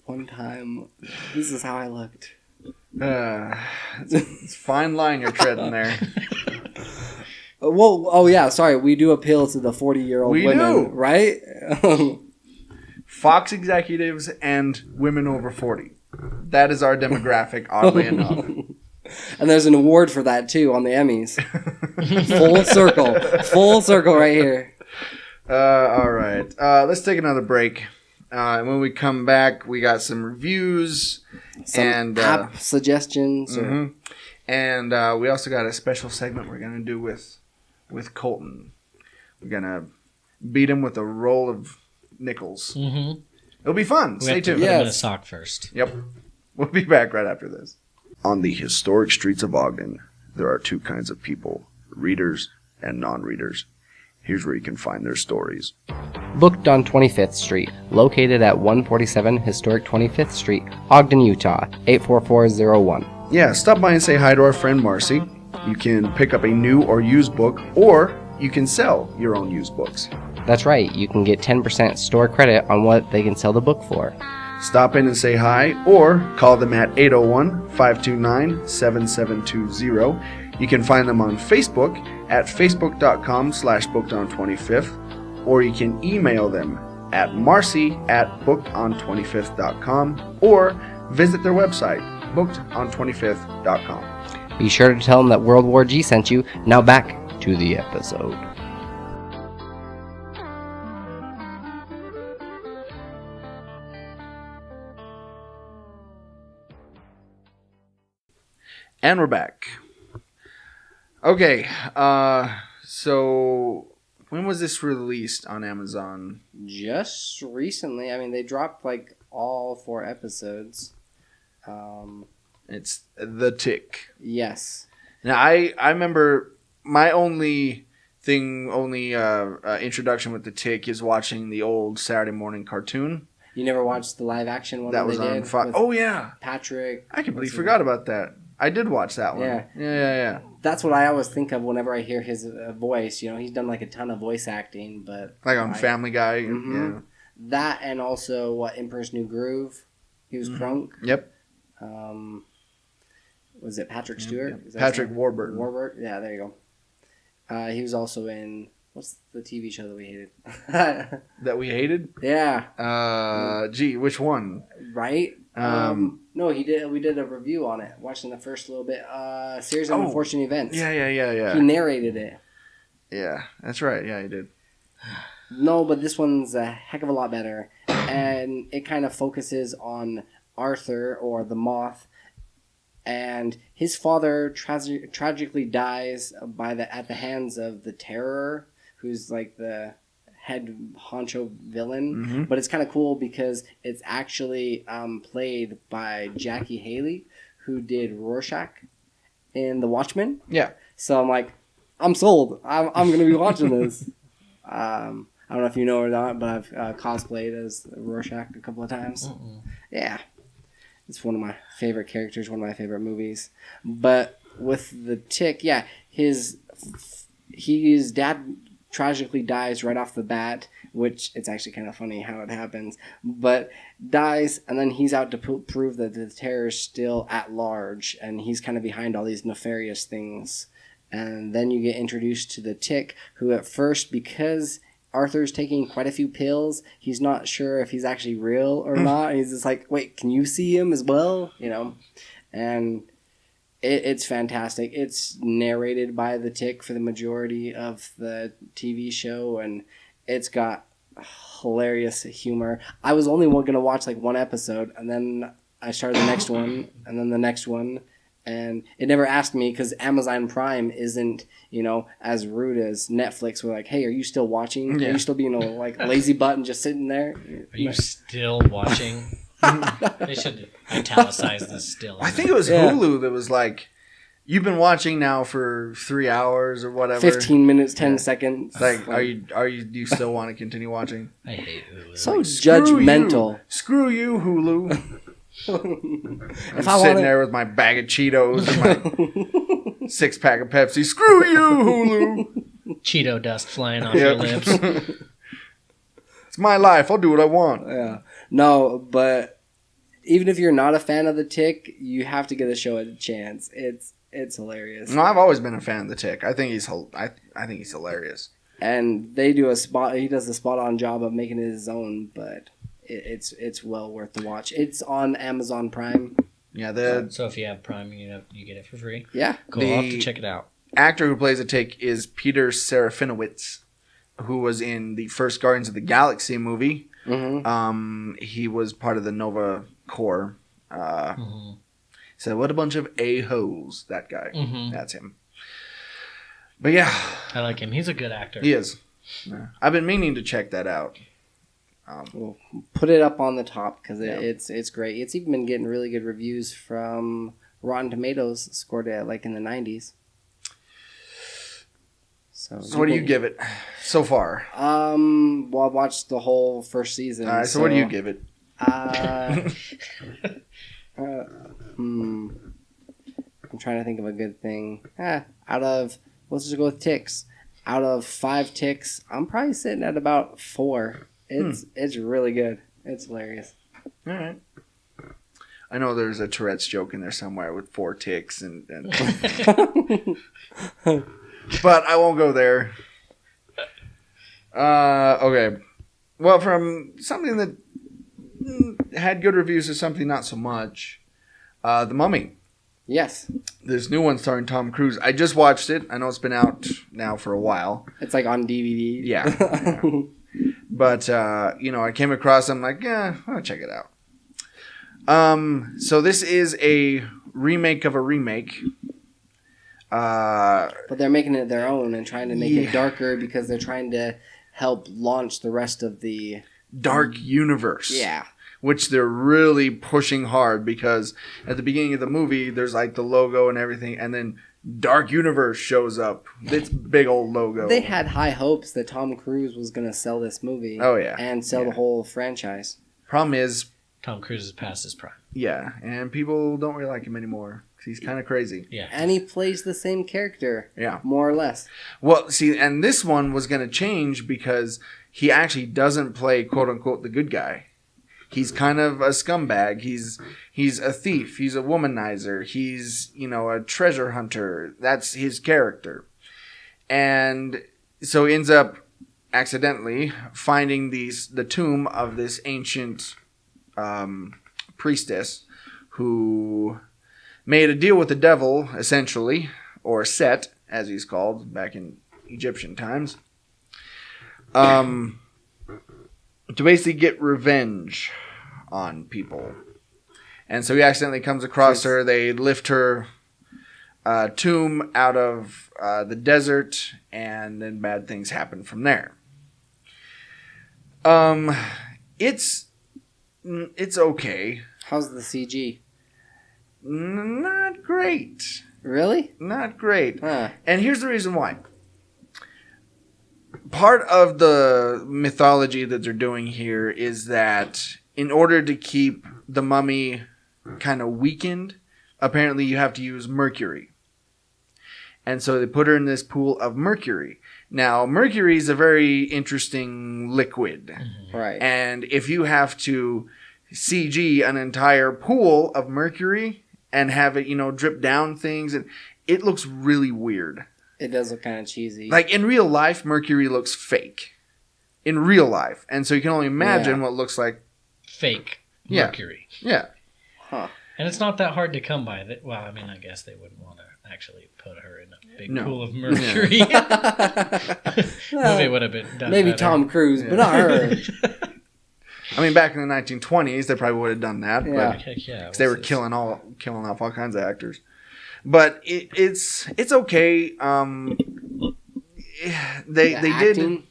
one time, this is how I looked. It's a fine line you're treading there. Well, oh yeah, sorry. We do appeal to the 40-year-old We women, do. right? Fox executives and women over 40. That is our demographic, oddly enough. And there's an award for that too on the Emmys. Full circle right here. All right, let's take another break. When we come back, we got some reviews and app suggestions. Or... And we also got a special segment we're gonna do with Colton. We're gonna beat him with a roll of nickels. Mm-hmm. It'll be fun. Stay tuned. Put him in a sock first. Yep. We'll be back right after this. On the historic streets of Ogden, there are two kinds of people, readers and non-readers. Here's where you can find their stories. Booked on 25th Street, located at 147 Historic 25th Street, Ogden, Utah, 84401. Yeah, stop by and say hi to our friend Marcy. You can pick up a new or used book, or you can sell your own used books. That's right, you can get 10% store credit on what they can sell the book for. Stop in and say hi, or call them at 801-529-7720. You can find them on Facebook at facebook.com/bookedon25th, or you can email them at marcy@bookedon25th.com, or visit their website, bookedon25th.com. Be sure to tell them that World War G sent you. Now back to the episode. And we're back. Okay, so when was this released on Amazon? Just recently. I mean, they dropped like all 4 episodes. It's The Tick. Yes. Now, I remember my only introduction with The Tick is watching the old Saturday morning cartoon. You never watched the live action one That was they on did Fox. with Oh, yeah. Patrick. I completely forgot about that. I did watch that one. Yeah. That's what I always think of whenever I hear his voice. You know, he's done like a ton of voice acting, but Like on Family Guy. Mhm. Yeah. that and also Emperor's New Groove. He was Crunk. Yep. Was it Patrick Stewart? Yep. Is that Patrick his name? Warburton. Warburton. Yeah, there you go. He was also in what's the TV show that we hated? That we hated? Yeah. Gee, which one? Right. No, he did. We did a review on it. Watching the first little bit. Series of Unfortunate Events. Yeah. He narrated it. Yeah, that's right. Yeah, he did. No, but this one's a heck of a lot better, and it kind of focuses on Arthur, or the Moth, and his father tragically dies at the hands of the Terror, who's like the head honcho villain. Mm-hmm. But it's kind of cool because it's actually played by Jackie Haley, who did Rorschach in The Watchmen. Yeah. So I'm like, I'm sold. I'm going to be watching this. I don't know if you know or not, but I've cosplayed as Rorschach a couple of times. Yeah. It's one of my favorite characters, one of my favorite movies. But with The Tick, yeah, his dad tragically dies right off the bat, which it's actually kind of funny how it happens, but dies, and then he's out to prove that the Terror's still at large, and he's kind of behind all these nefarious things. And then you get introduced to the Tick, who at first, because Arthur's taking quite a few pills, he's not sure if he's actually real or not. He's just like, wait, can you see him as well? You know, and it's fantastic. It's narrated by the Tick for the majority of the TV show, and it's got hilarious humor. I was only going to watch like one episode, and then I started the next one, and then the next one, And it never asked me because Amazon Prime isn't, as rude as Netflix. We're like, hey, are you still watching? Yeah. Are you still being a lazy button just sitting there? Are you still watching? They should italicize this still. I think it was Yeah. Hulu that was like, you've been watching now for 3 hours or whatever. 15 minutes, 10 seconds. Like, do you still want to continue watching? I hate Hulu. So Screw judgmental. Screw you, Hulu. If I'm sitting there with my bag of Cheetos and my 6-pack of Pepsi. Screw you, Hulu. Cheeto dust flying off your lips. It's my life. I'll do what I want. Yeah. No, but even if you're not a fan of The Tick, you have to give the show a chance. It's hilarious. No, I've always been a fan of the Tick. I think he's hilarious. And he does a spot on job of making it his own, but it's well worth the watch. It's on Amazon Prime. Yeah, So if you have Prime, you get it for free. Yeah. Cool. I'll have to check it out. actor who plays the Tick is Peter Serafinowicz, who was in the first Guardians of the Galaxy movie. Mm-hmm. He was part of the Nova Corps. So what a bunch of a-holes, that guy. Mm-hmm. That's him. But yeah. I like him. He's a good actor. He is. Yeah. I've been meaning to check that out. We'll put it up on the top because Yeah. it's great. It's even been getting really good reviews from Rotten Tomatoes. Scored it like in the 90s. So what do you give it so far? Well, I watched the whole first season. All right, so what do you give it? I'm trying to think of a good thing. Let's just go with ticks. Out of 5 ticks, I'm probably sitting at about 4. It's really good. It's hilarious. All right. I know there's a Tourette's joke in there somewhere with 4 ticks and but I won't go there. Okay. Well, from something that had good reviews to something not so much, The Mummy. Yes. This new one starring Tom Cruise. I just watched it. I know it's been out now for a while. It's like on DVD. Yeah. But, I came across it. I'm like, yeah, I'll check it out. So this is a remake of a remake. But they're making it their own and trying to make it darker because they're trying to help launch the rest of the Dark Universe. Yeah. Which they're really pushing hard because at the beginning of the movie, there's like the logo and everything, and then Dark Universe shows up. This big old logo. They had high hopes that Tom Cruise was going to sell this movie. Oh, yeah. And sell the whole franchise. Problem is, Tom Cruise is past his prime. yeah, and people don't really like him anymore because he's kind of crazy. Yeah. And he plays the same character. Yeah. More or less. Well, see, and this one was going to change because he actually doesn't play quote-unquote the good guy. He's kind of a scumbag. He's a thief. He's a womanizer. He's, a treasure hunter. That's his character. And so he ends up accidentally finding the tomb of this ancient priestess who made a deal with the devil, essentially, or Set, as he's called back in Egyptian times, to basically get revenge on people. And so he accidentally comes across her. They lift her tomb out of the desert, and then bad things happen from there. It's okay. How's the CG? Not great. Really? Not great. Huh. And here's the reason why. Part of the mythology that they're doing here is that in order to keep the mummy kind of weakened, apparently you have to use mercury. And so they put her in this pool of mercury. Now, mercury is a very interesting liquid. Right. And if you have to CG an entire pool of mercury and have it, drip down things, and it looks really weird. It does look kind of cheesy. Like in real life, mercury looks fake. In real life. And so you can only imagine what it looks like. Fake Yeah. mercury. Yeah. Huh. And it's not that hard to come by. Well, I mean, I guess they wouldn't want to actually put her in a big pool of mercury. Movie would have been done Maybe better. Tom Cruise, but not her. I mean, back in the 1920s, they probably would have done that. Yeah. But Heck yeah. 'cause they were what's killing off all kinds of actors. but it's okay. They did acting?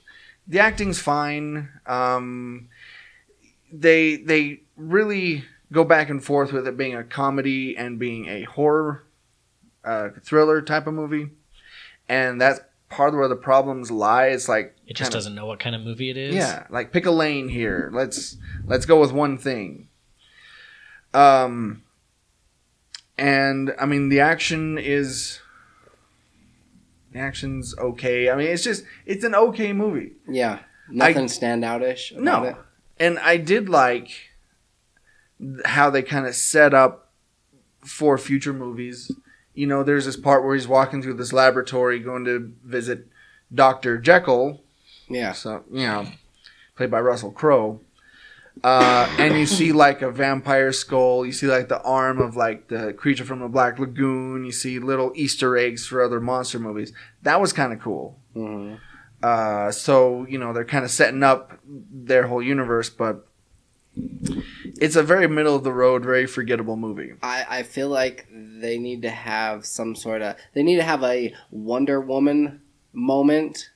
the acting's fine. They really go back and forth with it being a comedy and being a horror thriller type of movie, and that's part of where the problems lie. It's like It just doesn't know what kind of movie it is. yeah, like pick a lane here. Let's go with one thing. And I mean the action's okay. I mean it's an okay movie. Yeah. Nothing standoutish about it. And I did like how they kind of set up for future movies. You know, there's this part where he's walking through this laboratory going to visit Dr. Jekyll. Yeah. So, you know, played by Russell Crowe. And you see like a vampire skull. You see like the arm of like the creature from the Black Lagoon. You see little Easter eggs for other monster movies. That was kind of cool. Mm-hmm. So, you know, they're kind of setting up their whole universe, but it's a very middle of the road, very forgettable movie. I feel like they need to have they need to have a Wonder Woman moment,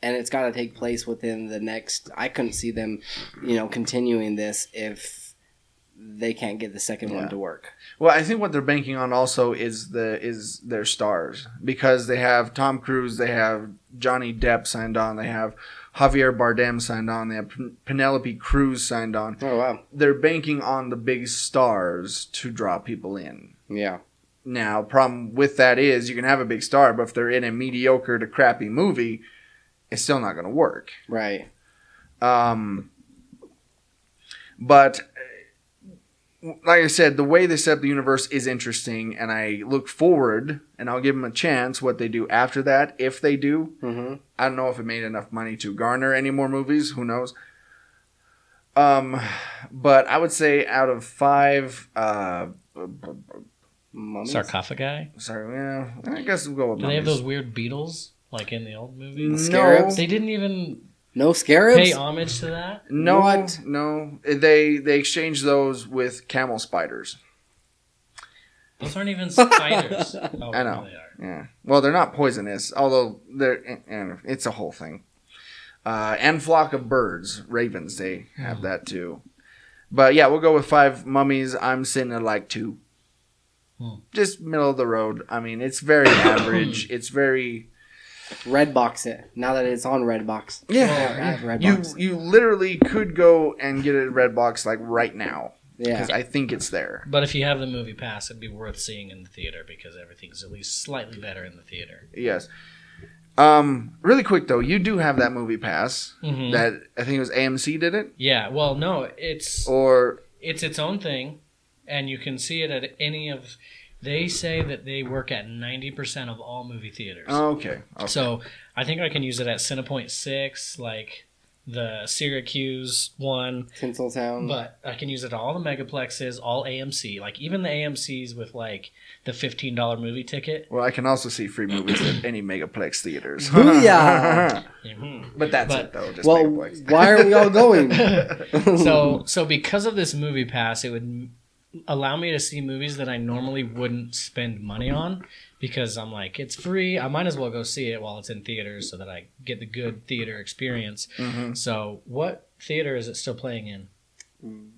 and it's got to take place within the next. I couldn't see them, continuing this if they can't get the second one to work. Well, I think what they're banking on also is their stars, because they have Tom Cruise, they have Johnny Depp signed on, they have Javier Bardem signed on, they have Penelope Cruz signed on. Oh wow! They're banking on the big stars to draw people in. Yeah. Now, problem with that is you can have a big star, but if they're in a mediocre to crappy movie, it's still not going to work. Right. But like I said, the way they set up the universe is interesting, and I look forward, and I'll give them a chance what they do after that, if they do. Mm-hmm. I don't know if it made enough money to garner any more movies. Who knows? But I would say out of 5... Mummies? Sarcophagi? Sorry, yeah, I guess we'll go with Do they have mummies. those weird beetles like in the old movies? Scarabs? They didn't even No scarabs? pay homage to that? No, What? no. They exchange those with camel spiders. Those aren't even spiders. Oh, I know. They are. Yeah. Well, they're not poisonous, although it's a whole thing. And flock of birds, ravens, they have that too. But yeah, we'll go with 5 mummies. I'm sitting at like 2. Just middle of the road. I mean, it's very average. It's very... Redbox it. Now that it's on Redbox. Yeah. Redbox. You literally could go and get it at Redbox like right now. Yeah. Because I think it's there. But if you have the movie pass, it'd be worth seeing in the theater because everything's at least slightly better in the theater. Yes. Really quick though, you do have that movie pass. Mhm. That I think it was AMC did it, Yeah, well, no, it's its own thing, and you can see it at any of. They say that they work at 90% of all movie theaters. oh, okay. So I think I can use it at Cinepoint 6, like the Syracuse one. Tinseltown. But I can use it at all the megaplexes, all AMC, like even the AMCs with like the $15 movie ticket. Well, I can also see free movies at any Megaplex theaters. Booyah! But that's it though. Just Well, Megaplex. why are we all going? So because of this movie pass, it would allow me to see movies that I normally wouldn't spend money on because I'm like, it's free. I might as well go see it while it's in theaters so that I get the good theater experience. Mm-hmm. So what theater is it still playing in?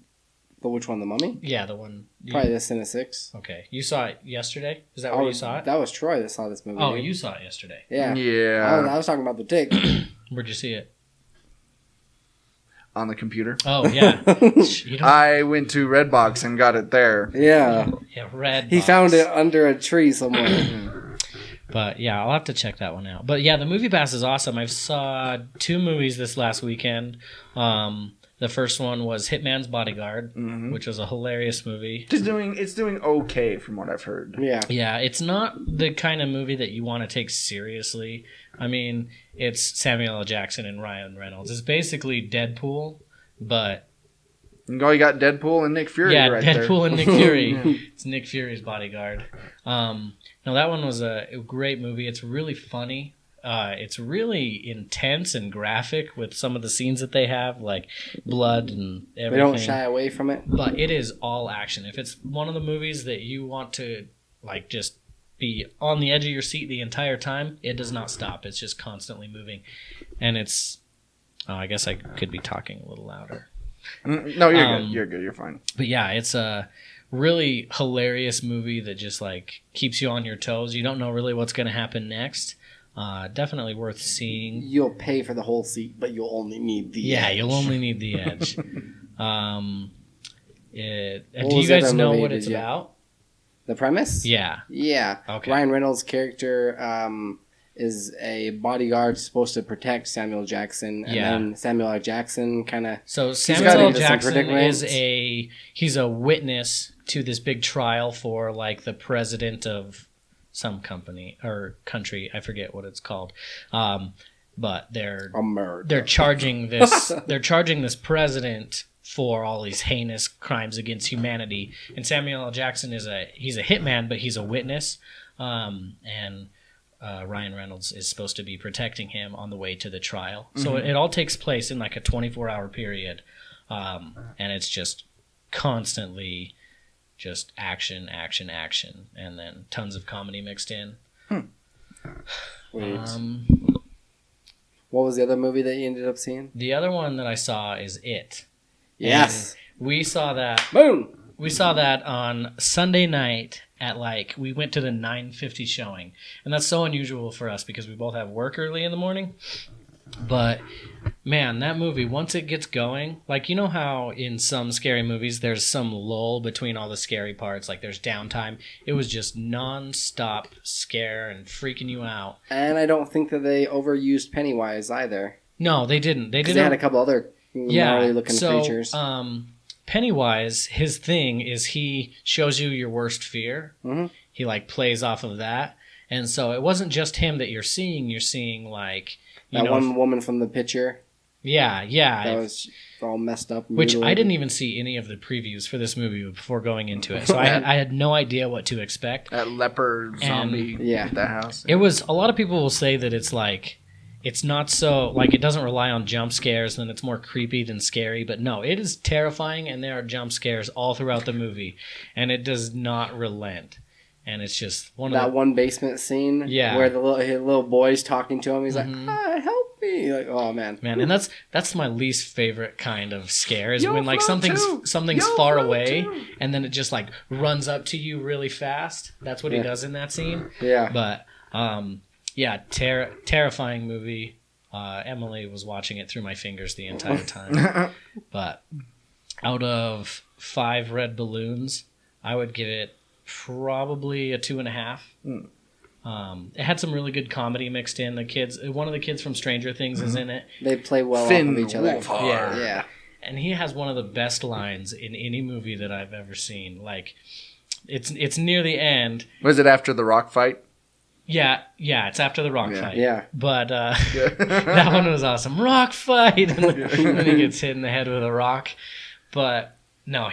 But which one, the Mummy? Yeah, the one. Probably the Cine 6. Okay. You saw it yesterday? Is that where you saw it? That was Troy that saw this movie. Oh, dude. you saw it yesterday. Yeah. Yeah. I was talking about the Tick. Where'd you see it? On the computer. Oh, yeah. You don't, I went to Redbox and got it there. Yeah. yeah, Red He Box. found it under a tree somewhere. But yeah, I'll have to check that one out. But yeah, the movie pass is awesome. I saw 2 movies this last weekend. The first one was Hitman's Bodyguard, which was a hilarious movie. It's doing okay from what I've heard. Yeah. Yeah, it's not the kind of movie that you want to take seriously. I mean, it's Samuel L. Jackson and Ryan Reynolds. It's basically Deadpool, but You got Deadpool and Nick Fury right there. Deadpool and Nick Fury. It's Nick Fury's bodyguard. No, that one was a great movie. It's really funny. It's really intense and graphic with some of the scenes that they have, like blood and everything. They don't shy away from it. But it is all action. If it's one of the movies that you want to like just be on the edge of your seat the entire time. It does not stop. It's just constantly moving. And it's... Oh, I guess I could be talking a little louder. No, you're good. You're good. You're fine. But yeah, it's a really hilarious movie that just like keeps you on your toes. You don't know really what's going to happen next. Definitely worth seeing. You'll pay for the whole seat, but you'll only need the edge. You'll only need the edge. Do was you the guys other know movie what did it's you- about? The premise? Yeah. Yeah. Okay. Ryan Reynolds' character is a bodyguard supposed to protect Samuel Jackson, and then Samuel L. Jackson kind of... So got Samuel L. into some Jackson predicaments. he's a witness to this big trial for like the president of some company or country. I forget what it's called. But they're charging this president for all these heinous crimes against humanity. And Samuel L. Jackson he's a hitman, but he's a witness. And Ryan Reynolds is supposed to be protecting him on the way to the trial. So it all takes place in like a 24-hour period. And it's just constantly just action, and then tons of comedy mixed in. Wait. What was the other movie that you ended up seeing? The other one that I saw is It. Yes. And we saw that. Boom! We saw that on Sunday night at we went to the 9:50 showing. And that's so unusual for us because we both have work early in the morning. But, man, that movie, once it gets going, like, you know how in some scary movies there's some lull between all the scary parts, like there's downtime? It was just non-stop scare and freaking you out. And I don't think that they overused Pennywise either. No, they didn't. They had a couple other gnarly-looking creatures. Pennywise, his thing is he shows you your worst fear. Mm-hmm. He, plays off of that. And so it wasn't just him that you're seeing, like... one woman from the picture. Yeah. That was all messed up. Which I didn't even see any of the previews for this movie before going into it. So I had no idea what to expect. That leper zombie at that house. It was, a lot of people will say that it's it's not so, it doesn't rely on jump scares and it's more creepy than scary. But no, it is terrifying and there are jump scares all throughout the movie. And it does not relent. And it's just one basement scene where the little boy's talking to him. He's like, help me. Like, oh, man. And that's my least favorite kind of scare is when something's far away and then it just runs up to you really fast. That's what he does in that scene. Yeah. But terrifying movie. Emily was watching it through my fingers the entire time. But out of 5 red balloons, I would give it probably a 2.5. It had some really good comedy mixed in. One of the kids from Stranger Things is in it. They play well off of each other. Yeah. And he has one of the best lines in any movie that I've ever seen. It's near the end. Was it after the rock fight? Yeah, it's after the rock fight. Yeah. But that one was awesome. Rock fight! And then he gets hit in the head with a rock. But no,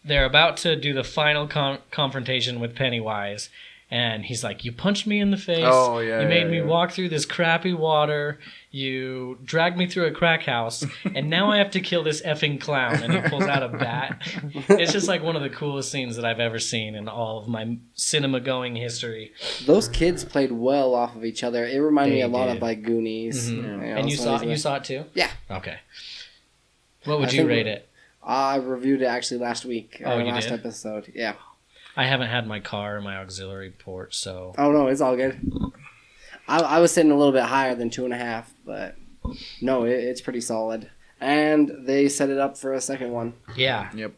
they're about to do the final confrontation with Pennywise. And he's like, you punched me in the face. Oh, yeah, you made me walk through this crappy water. You dragged me through a crack house. And now I have to kill this effing clown. And he pulls out a bat. It's just one of the coolest scenes that I've ever seen in all of my cinema-going history. Those kids played well off of each other. It reminded me a lot of Goonies. Mm-hmm. And you saw it too? Yeah. Okay. What would you rate it? I reviewed it actually last week. Oh, you last did? episode. Yeah. I haven't had my car or my auxiliary port, so... Oh, no, it's all good. I was sitting a little bit higher than 2.5, but no, it's pretty solid. And they set it up for a second one. Yeah. Yep.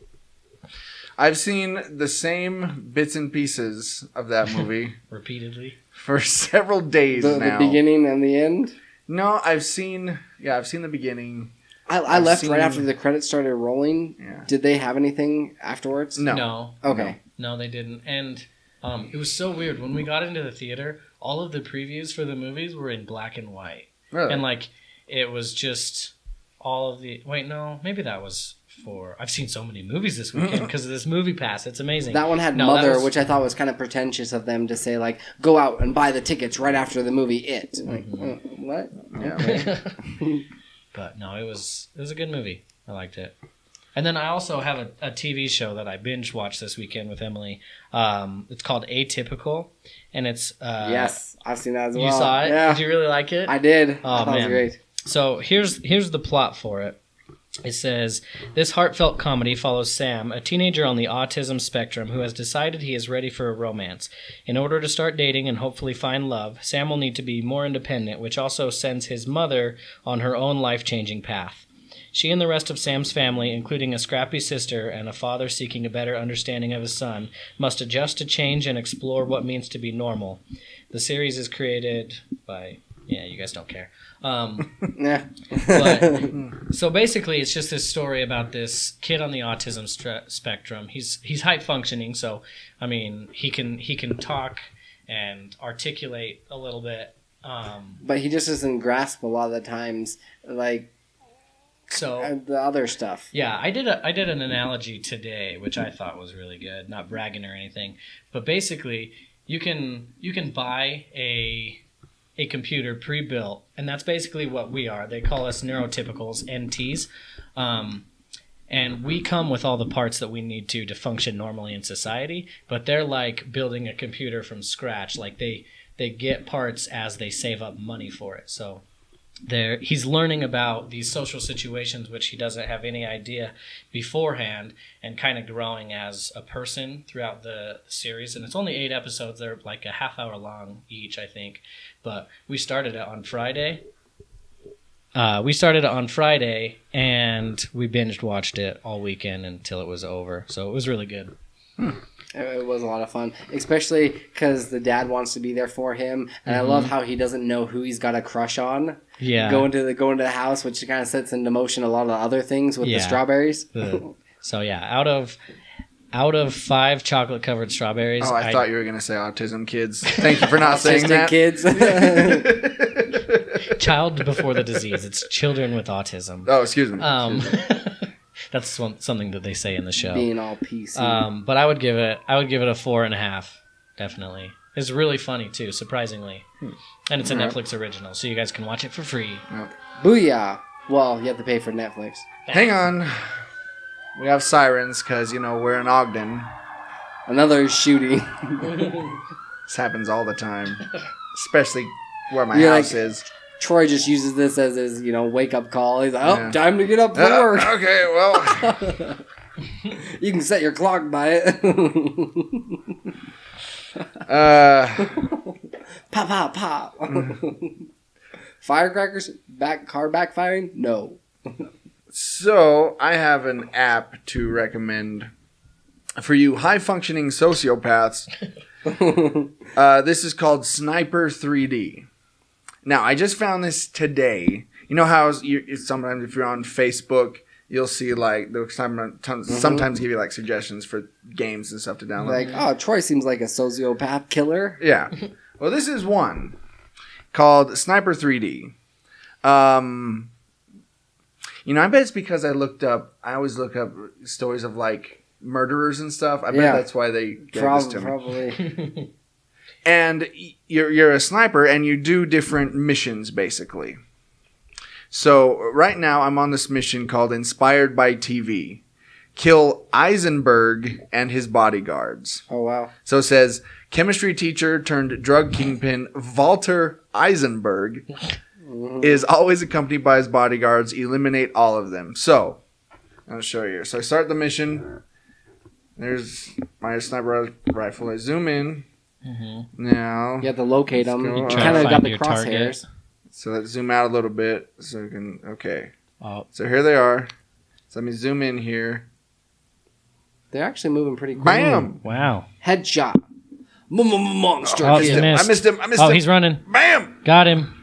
I've seen the same bits and pieces of that movie. Repeatedly? For several days now. The beginning and the end? No, I've seen the beginning. I left right after the credits started rolling. Yeah. Did they have anything afterwards? No. Okay. No, they didn't. And it was so weird. When we got into the theater, all of the previews for the movies were in black and white. Really? And it was just all of the... Wait, no. Maybe that was for... I've seen so many movies this weekend because of this Movie Pass. It's amazing. That one had Mother, which I thought was kind of pretentious of them to say, go out and buy the tickets right after the movie It. What? Yeah. But no, it was a good movie. I liked it. And then I also have a TV show that I binge watched this weekend with Emily. It's called Atypical, and it's Yes, I've seen that as well. You saw it? Yeah. Did you really like it? I did. Oh, I thought it was man. great. So here's the plot for it. It says, this heartfelt comedy follows Sam, a teenager on the autism spectrum who has decided he is ready for a romance. In order to start dating and hopefully find love, Sam will need to be more independent, which also sends his mother on her own life-changing path. She and the rest of Sam's family, including a scrappy sister and a father seeking a better understanding of his son, must adjust to change and explore what means to be normal. The series is created by... Yeah, you guys don't care. Yeah. But, so basically, it's just this story about this kid on the autism spectrum. He's high functioning, so I mean, he can talk and articulate a little bit. But he just doesn't grasp a lot of the times, like the other stuff. Yeah, I did an analogy today, which I thought was really good. Not bragging or anything, but basically, you can buy a computer pre-built, and that's basically what we are. They call us neurotypicals, NTs, and we come with all the parts that we need to function normally in society, but they're like building a computer from scratch. Like they get parts as they save up money for it. So he's learning about these social situations which he doesn't have any idea beforehand, and kind of growing as a person throughout the series. And it's only 8 episodes. They're like a half hour long each, I think. But we started it on Friday. And we binged watched it all weekend until it was over. So it was really good. It was a lot of fun, especially because the dad wants to be there for him, and I love how he doesn't know who he's got a crush on. Yeah, going to the house, which kind of sets into motion a lot of the other things with the strawberries. So yeah, out of 5 chocolate covered strawberries. Oh, I thought you were going to say autism kids. Thank you for not saying that. Kids. Child before the disease. It's children with autism. Oh, excuse me. That's something that they say in the show. Being all PC. But I would give it a 4.5. Definitely. It's really funny too, surprisingly. And it's a Netflix original, so you guys can watch it for free. Yep. Booyah! Well, you have to pay for Netflix. Hang on. We have sirens because, we're in Ogden. Another shooting. This happens all the time. Especially where my You're house like, is. Troy just uses this as his, wake-up call. He's like, time to get up for work. Okay, well. You can set your clock by it. Pop, pop, pop. Firecrackers? Car backfiring? No. So, I have an app to recommend for you high-functioning sociopaths. This is called Sniper 3D. Now, I just found this today. You know how sometimes if you're on Facebook, you'll see like they'll sometimes give you like suggestions for games and stuff to download. Like, Troy seems like a sociopath killer. Yeah. Well, this is one called Sniper 3D. I bet it's because I always look up stories of like murderers and stuff. I bet that's why they gave this to me. Probably. And you're a sniper, and you do different missions, basically. So right now, I'm on this mission called Inspired by TV. Kill Eisenberg and his bodyguards. Oh, wow. So it says, chemistry teacher turned drug kingpin Walter Eisenberg is always accompanied by his bodyguards. Eliminate all of them. So, I'll show you. So I start the mission. There's my sniper rifle. I zoom in. Now You have to locate them. You try kind to of got find the your crosshairs. So let's zoom out a little bit so we can. Okay. Oh. So here they are. So let me zoom in here. They're actually moving pretty quick. Bam! Wow. Headshot. Monster. Oh, kill. I missed him. Oh, he's running. Bam! Got him.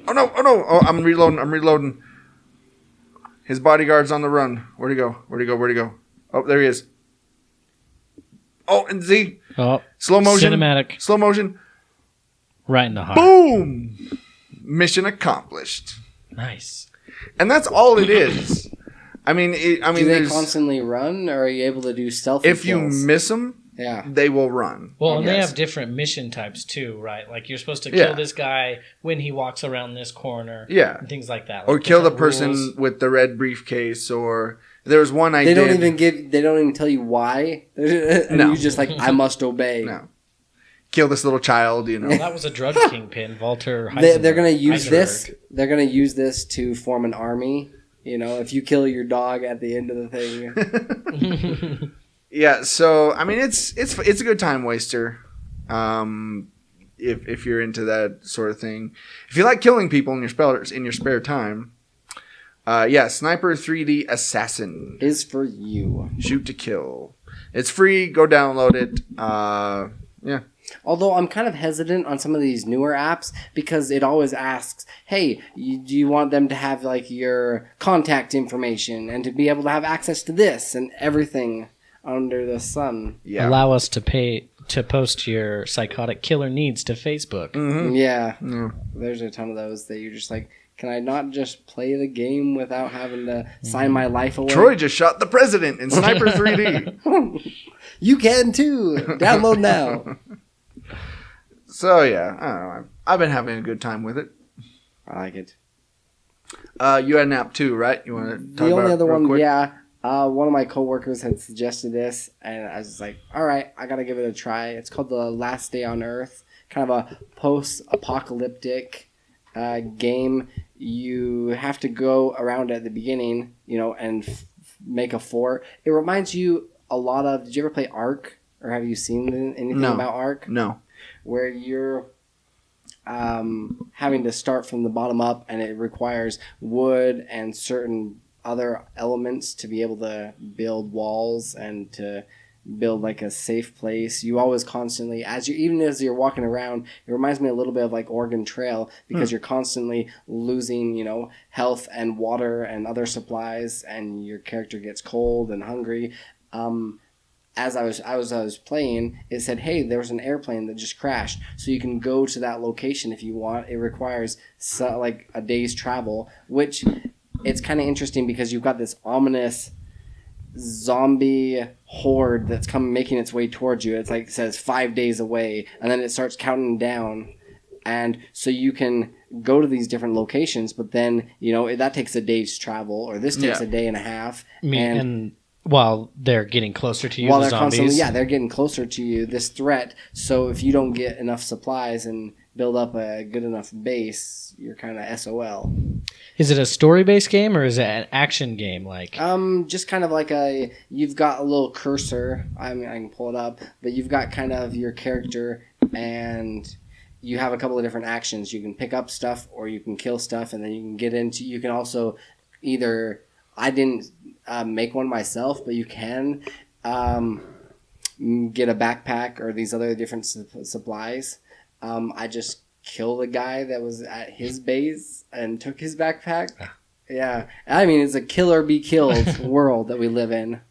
Oh no! Oh, I'm reloading. His bodyguard's on the run. Where'd he go? Oh, there he is. Oh, and Z. Oh. Slow motion. Cinematic. Slow motion. Right in the heart. Boom! Mission accomplished. Nice. And that's all it is. I mean, Do they there's- constantly run, or are you able to do stealthy if you kills? miss them, Yeah. they will run. Well, and they Yes. have different mission types too, right? Like you're supposed to Yeah. kill this guy when he walks around this corner. Yeah. And things like that. Or Like kill the different person rules. with the red briefcase, or There was one I They did. They don't even tell you why. And No. you just like, I must obey. No. Kill this little child, you know. Well, that was a drug kingpin, Walter They're gonna use this. Heisenberg. They're gonna use this to form an army. You know, if you kill your dog at the end of the thing. Yeah, so I mean, it's a good time waster. If you're into that sort of thing, if you like killing people in your spare time, Sniper 3D Assassin Is for you. Shoot to Kill. It's free. Go download it. Yeah. Although I'm kind of hesitant on some of these newer apps because it always asks, hey, do you want them to have like your contact information and to be able to have access to this and everything under the sun? Yeah. Allow us to post your psychotic killer needs to Facebook. Mm-hmm. Yeah. Yeah. There's a ton of those that you're just like, can I not just play the game without having to sign my life away? Troy just shot the president in Sniper 3D. You can too. Download now. So yeah, I don't know. I've been having a good time with it. I like it. You had an app too, right? You want to talk The about only it other real one, quick? yeah. One of my coworkers had suggested this, and I was just like, all right, I got to give it a try. It's called The Last Day on Earth. Kind of a post-apocalyptic game. You have to go around at the beginning, you know, and make a fort. It reminds you a lot of... Did you ever play Ark? Or have you seen anything about Ark? No. Where you're having to start from the bottom up, and it requires wood and certain other elements to be able to build walls and to build like a safe place. You always constantly, even as you're walking around, it reminds me a little bit of like Oregon Trail because you're constantly losing, you know, health and water and other supplies, and your character gets cold and hungry. As I was playing, it said, hey, there was an airplane that just crashed. So you can go to that location if you want. It requires like a day's travel, which it's kind of interesting because you've got this ominous zombie horde that's making its way towards you. It's like it says 5 days away, and then it starts counting down. And so you can go to these different locations, but then, you know, that takes a day's travel, or this takes a day and a half. And while they're getting closer to you, while the they're zombies. constantly, they're getting closer to you, this threat. So if you don't get enough supplies and build up a good enough base, you're kind of SOL. Is it a story-based game, or is it an action game? Like, Just kind of like you've got a little cursor. I mean, I can pull it up, but you've got kind of your character, and you have a couple of different actions. You can pick up stuff, or you can kill stuff, and then you can also either, I didn't make one myself, but you can get a backpack or these other different supplies. I just killed the guy that was at his base and took his backpack. Yeah, I mean, it's a kill or be killed world that we live in.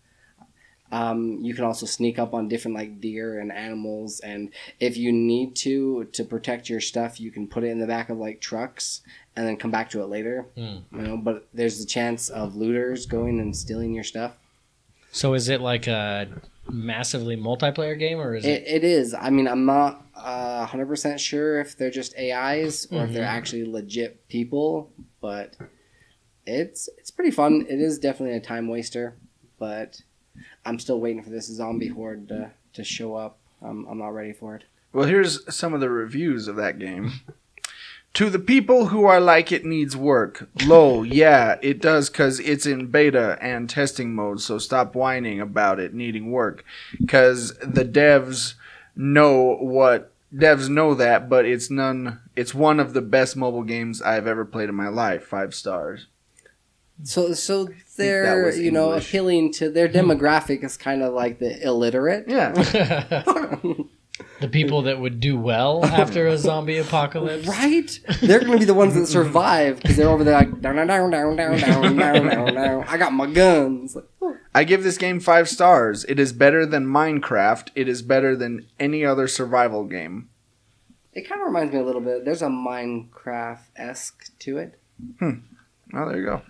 You can also sneak up on different like deer and animals, and if you need to protect your stuff, you can put it in the back of like trucks and then come back to it later. You know, but there's the chance of looters going and stealing your stuff. so is it like a massively multiplayer game, or is it? It is. I mean, I'm not 100% sure if they're just AIs or if they're actually legit people, but it's pretty fun. It is definitely a time waster, but I'm still waiting for this zombie horde to show up. I'm not ready for it. Well, here's some of the reviews of that game. To the people who are like it needs work. Lol, yeah, it does because it's in beta and testing mode, so stop whining about it needing work. Because the devs know that, but it's one of the best mobile games I've ever played in my life. 5 stars. So they're, that was English. appealing to their demographic is kind of like the illiterate. Yeah. The people that would do well after a zombie apocalypse. Right? They're going to be the ones that survive because they're over there like, down, down, down, down, down, down, down, down. I got my guns. I give this game 5 stars. It is better than Minecraft. It is better than any other survival game. It kind of reminds me a little bit. There's a Minecraft-esque to it. Oh, there you go.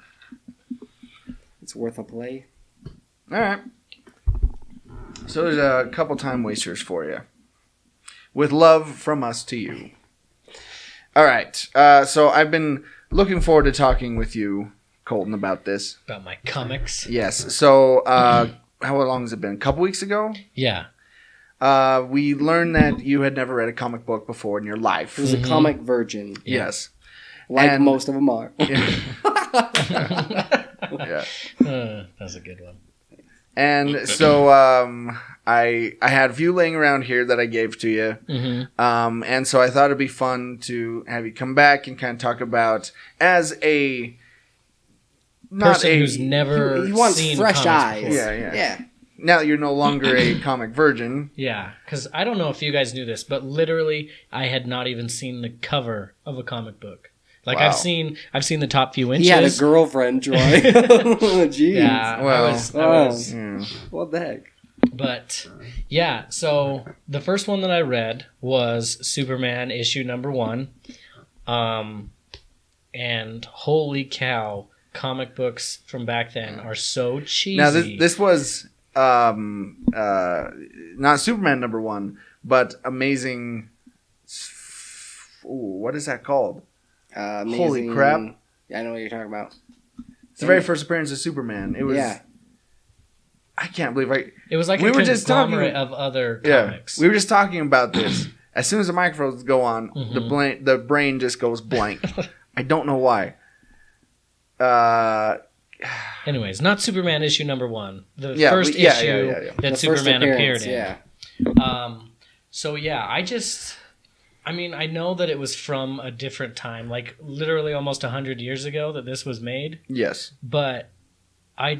It's worth a play. All right. So there's a couple time wasters for you. With love from us to you. All right. So I've been looking forward to talking with you Colton about this. About my comics. Yes. So, how long has it been? A couple weeks ago? Yeah. We learned that you had never read a comic book before in your life. He was a comic virgin, Yes. like And- most of them are. Yeah. That's a good one. And so I had a few laying around here that I gave to you. Mm-hmm. And so I thought it'd be fun to have you come back and kind of talk about as a Person who's never He wants seen fresh comics eyes. before. Yeah. Now that you're no longer a comic virgin. Yeah, because I don't know if you guys knew this, but literally, I had not even seen the cover of a comic book. Like Wow. I've seen the top few inches. He had a girlfriend, Troy. Jeez. Yeah, Well, I was. Yeah. What the heck? But yeah, so the first one that I read was Superman issue number 1, and holy cow, comic books from back then are so cheesy. Now this was not Superman number 1, but Amazing. Ooh, what is that called? Holy Amazing- crap. Yeah, I know what you're talking about. It's the very first appearance of Superman. It was. Yeah. I can't believe It was like we a were just talking- conglomerate of other Yeah, comics. we were just talking about this. As soon as the microphones go on, Mm-hmm. the brain just goes blank. I don't know why. Anyways, not Superman issue number 1. The Yeah, first yeah, issue yeah. that The first Superman appeared appearance, in. Yeah. So yeah, I mean, I know that it was from a different time, like literally almost 100 years ago that this was made, Yes. but I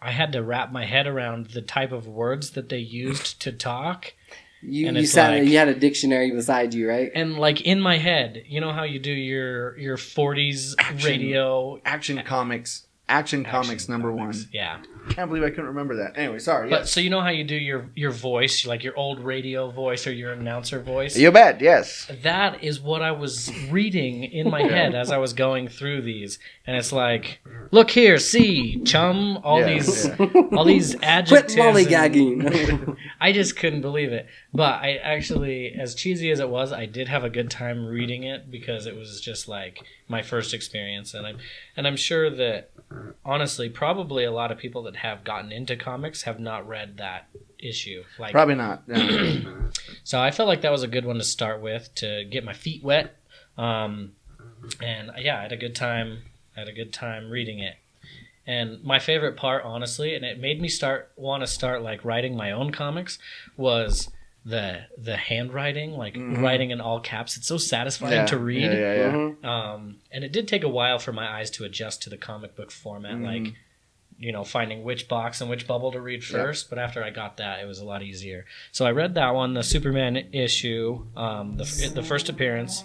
had to wrap my head around the type of words that they used to talk. You, And you it's sat. like- You had a dictionary beside you, right? And like in my head, you know how you do your 40s Action. radio Action Comics. Action Comics number comics. 1. Yeah. Can't believe I couldn't remember that. Anyway, sorry. But Yes. so you know how you do your voice, like your old radio voice or your announcer voice? You bet. Yes. That is what I was reading in my head as I was going through these, and it's like, look here, see, chum, all Yeah, these yeah. all these Quit adjectives. and- lollygagging. I just couldn't believe it. But I actually, as cheesy as it was, I did have a good time reading it because it was just like my first experience, and I'm sure that honestly, probably a lot of people that have gotten into comics have not read that issue. Like Probably not. No. so I felt like that was a good one to start with to get my feet wet. And yeah, I had a good time. Reading it. And my favorite part, honestly, and it made me want to start like writing my own comics, was the handwriting, like writing in all caps. It's so satisfying to read. Yeah. And it did take a while for my eyes to adjust to the comic book format, like, you know, finding which box and which bubble to read first. But after I got that, it was a lot easier. So I read that one, the Superman issue, the first appearance.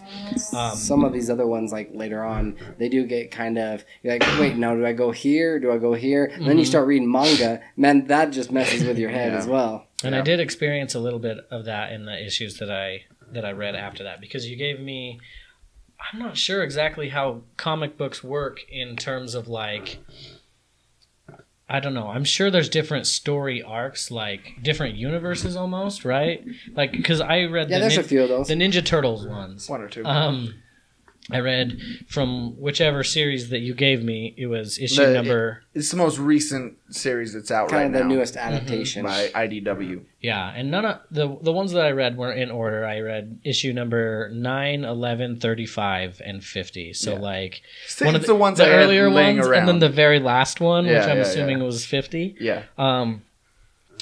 Some of these other ones, like later on, they do get kind of, you're like, wait, now do I go here? Do I go here? And then you start reading manga. Man, that just messes with your head as well. And I did experience a little bit of that in the issues that I read after that, because you gave me, I'm not sure exactly how comic books work in terms of like, I don't know. I'm sure there's different story arcs, like different universes almost, right? Like, because I read there's a few of those. the Ninja Turtles ones. 1 or 2. I read from whichever series that you gave me. It was issue number. It's the most recent series that's out right Kind of the now. newest adaptation. By IDW. Yeah, and none of the ones that I read were in order. I read issue number 9, 11, 35, and 50. So like It's one of the ones the I had earlier laying ones, around. and then the very last one, which Yeah, I'm yeah, assuming yeah. was 50. Yeah.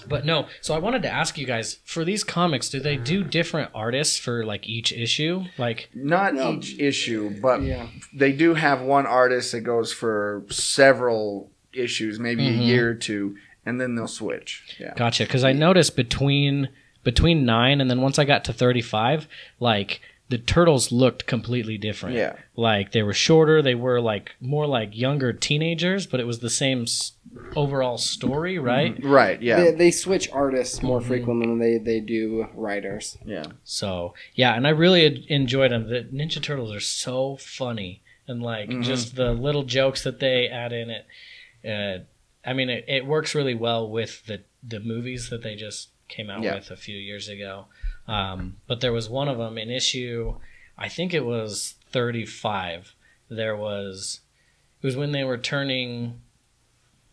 But no, so I wanted to ask you guys, for these comics, do they do different artists for like each issue? Like Not each issue, but Yeah. they do have one artist that goes for several issues, maybe a year or two, and then they'll switch. Yeah. Gotcha, because I noticed between 9 and then once I got to 35, like the turtles looked completely different. Yeah. Like they were shorter, they were like more like younger teenagers, but it was the same overall story, right? Right, yeah. They switch artists more frequently than they do writers. Yeah. So yeah, and I really enjoyed them. The Ninja Turtles are so funny, and like just the little jokes that they add in it. I mean, it works really well with the movies that they just came out with a few years ago. But there was one of them in issue, I think it was 35. There was It was when they were turning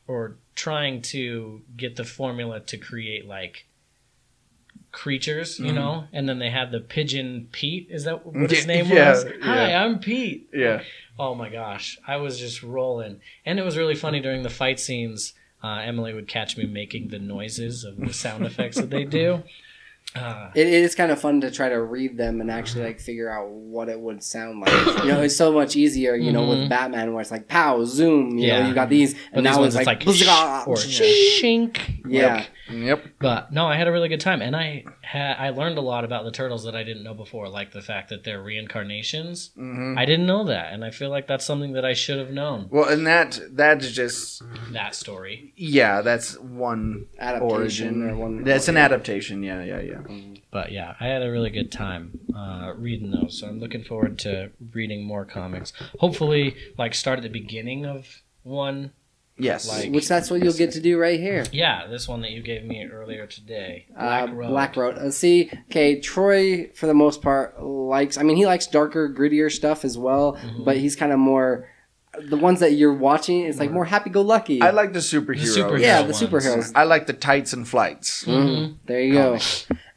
or trying to get the formula to create like creatures, you know, and then they had the pigeon Pete. Is that what his name was? Hi, I'm Pete. Yeah. Oh my gosh, I was just rolling, and it was really funny during the fight scenes. Emily would catch me making the noises of the sound effects that they do. It is kind of fun to try to read them and actually like figure out what it would sound like. You know, it's so much easier, you know, with Batman where it's like pow, zoom, you know, you got these, but and now it's like or shink. Yeah. Yep. But no, I had a really good time, and I learned a lot about the turtles that I didn't know before, like the fact that they're reincarnations. I didn't know that, and I feel like that's something that I should have known. Well, and that's just that story. Yeah, that's one adaptation origin. or one. That's an adaptation. Yeah. But yeah, I had a really good time reading those, so I'm looking forward to reading more comics. Hopefully, like start at the beginning of one. Yes. Like, which that's what you'll get to do right here. Yeah, this one that you gave me earlier today. Black Road. Black Road. See, okay, Troy, for the most part, likes... I mean, he likes darker, grittier stuff as well, but he's kind of more... The ones that you're watching, it's like more happy-go-lucky. I like the superheroes. Yeah, the superheroes. I like the tights and flights. There you go.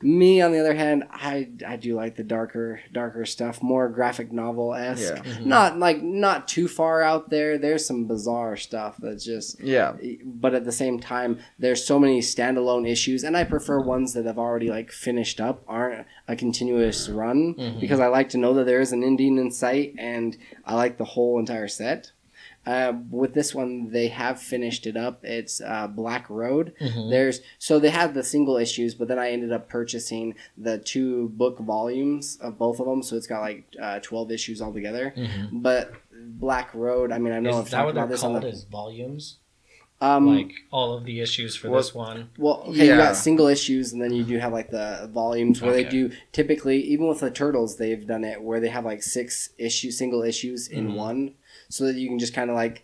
Me, on the other hand, I do like the darker stuff, more graphic novel-esque. Yeah. Not too far out there. There's some bizarre stuff that's just... Yeah. But at the same time, there's so many standalone issues, and I prefer ones that have already like finished up, aren't a continuous run, because I like to know that there is an ending in sight, and I like the whole entire set. With this one, they have finished it up. It's Black Road. So they have the single issues, but then I ended up purchasing the 2 book volumes of both of them. So it's got like 12 issues altogether. But Black Road, I mean, I know I've talked about this on the... Is volumes? Like all of the issues for this one? Well, okay, you got single issues, and then you do have like the volumes where they do typically, even with the Turtles, they've done it where they have like 6 single issues in one. So that you can just kind of like,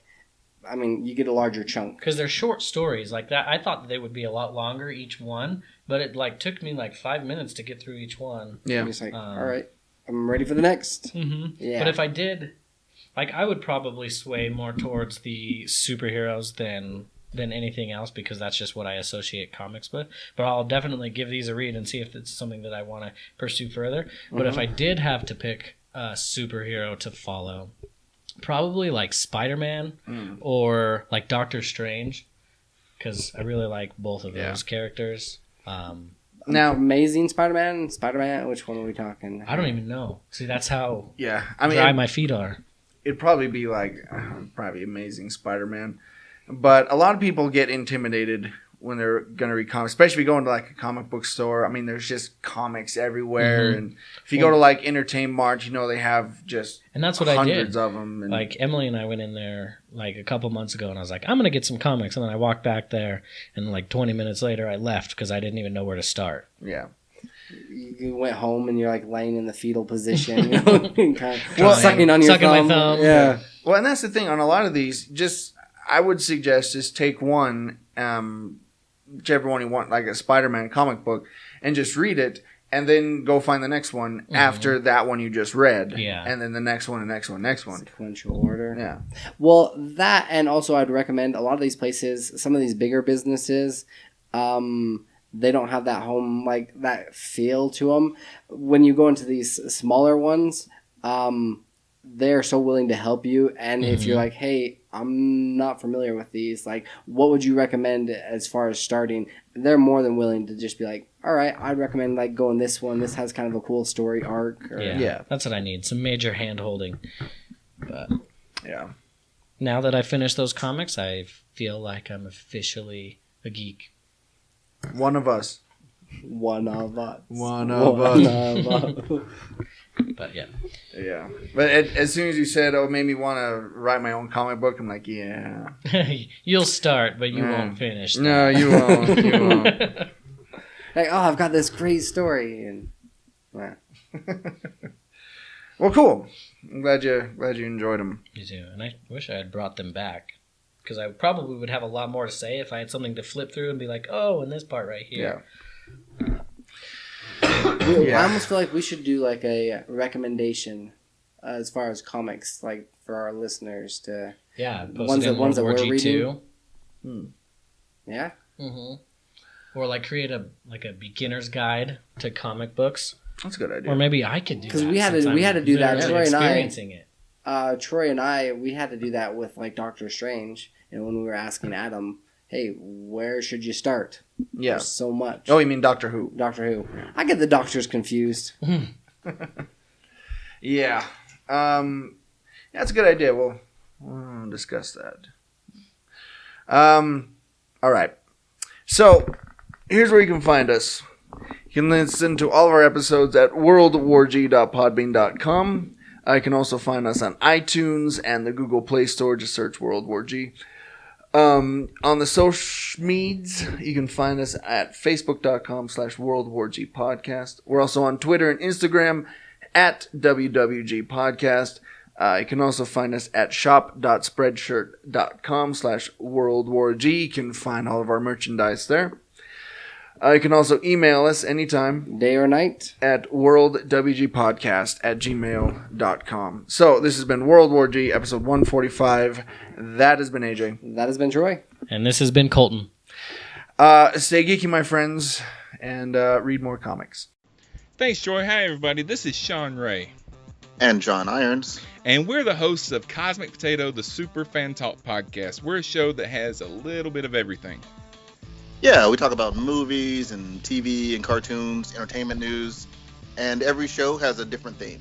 I mean, you get a larger chunk. Because they're short stories like that. I thought they would be a lot longer each one, but it like took me like 5 minutes to get through each one. Yeah. I'm just like, all right, I'm ready for the next. Yeah. But if I did, like, I would probably sway more towards the superheroes than anything else, because that's just what I associate comics with. But I'll definitely give these a read and see if it's something that I want to pursue further. But if I did have to pick a superhero to follow, probably like Spider-Man or like Doctor Strange, because I really like both of those characters. Now, Amazing Spider-Man, which one are we talking? I don't even know. See, that's how dry my feet are. It'd probably be like probably Amazing Spider-Man, but a lot of people get intimidated when they're going to read comics, especially if you go into like a comic book store. I mean, there's just comics everywhere, and if you go to like Entertain Mart, you know, they have just and that's what hundreds I did. Of them. And like Emily and I went in there like a couple months ago, and I was like, I'm going to get some comics, and then I walked back there, and like 20 minutes later, I left because I didn't even know where to start. Yeah. You went home and you're like laying in the fetal position, you know, kind of sucking on your thumb. My thumb. Yeah. Well, and that's the thing on a lot of these. I would suggest just take one, whichever one you want, like a Spider-Man comic book, and just read it, and then go find the next one after that one you just read. Yeah. And then the next one, next one. Sequential order. Yeah. Well, that, and also I'd recommend a lot of these places, some of these bigger businesses, they don't have that home, like that feel to them. When you go into these smaller ones, they're so willing to help you. And if you're like, hey, I'm not familiar with these, like, what would you recommend as far as starting? They're more than willing to just be like, all right, I'd recommend like going this one. This has kind of a cool story arc. Or, yeah, that's what I need. Some major hand holding. But yeah, now that I finished those comics, I feel like I'm officially a geek. One of us. One of us. But yeah. Yeah. But as soon as you said, it made me want to write my own comic book, I'm like, yeah. You'll start, but you won't finish. No, you won't. You won't. Like, oh, I've got this great story. And well, cool. I'm glad you enjoyed them. Me too. And I wish I had brought them back, because I probably would have a lot more to say if I had something to flip through and be like, oh, and this part right here. I almost feel like we should do like a recommendation as far as comics, like for our listeners to Yeah, ones that we're reading. Yeah. Mm-hmm. Or like create a beginner's guide to comic books. That's a good idea. Or maybe I could do that. Because we had to do that. Literally Troy and experiencing it. Troy and I, we had to do that with like Doctor Strange, and when we were asking Adam, hey, where should you start? Yeah. There's so much. Oh, you mean Doctor Who? Doctor Who. I get the doctors confused. Yeah. That's a good idea. We'll discuss that. All right. So, here's where you can find us. You can listen to all of our episodes at worldwarg.podbean.com. You can also find us on iTunes and the Google Play Store. Just search World War G. On the social medias, you can find us at facebook.com/WorldWarG podcast. We're also on Twitter and Instagram at WWG podcast. You can also find us at shop.spreadshirt.com/WorldWarG. You can find all of our merchandise there. You can also email us anytime. Day or night. At worldwgpodcast@gmail.com. So, this has been World War G, episode 145. That has been AJ. That has been Troy. And this has been Colton. Stay geeky, my friends, and read more comics. Thanks, Troy. Hi, everybody. This is Sean Ray. And John Irons. And we're the hosts of Cosmic Potato, the Super Fan Talk podcast. We're a show that has a little bit of everything. Yeah, we talk about movies and TV and cartoons, entertainment news, and every show has a different theme.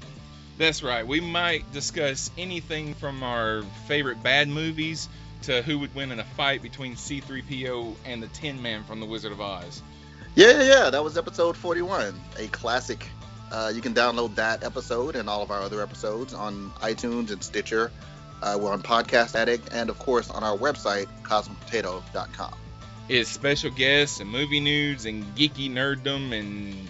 That's right. We might discuss anything from our favorite bad movies to who would win in a fight between C-3PO and the Tin Man from The Wizard of Oz. Yeah. That was episode 41, a classic. You can download that episode and all of our other episodes on iTunes and Stitcher. We're on Podcast Addict and, of course, on our website, cosmicpotato.com. It's special guests and movie news and geeky nerddom and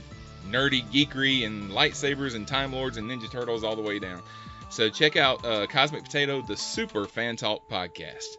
nerdy geekery and lightsabers and Time Lords and Ninja Turtles all the way down. So check out Cosmic Potato, the Super Fan Talk podcast.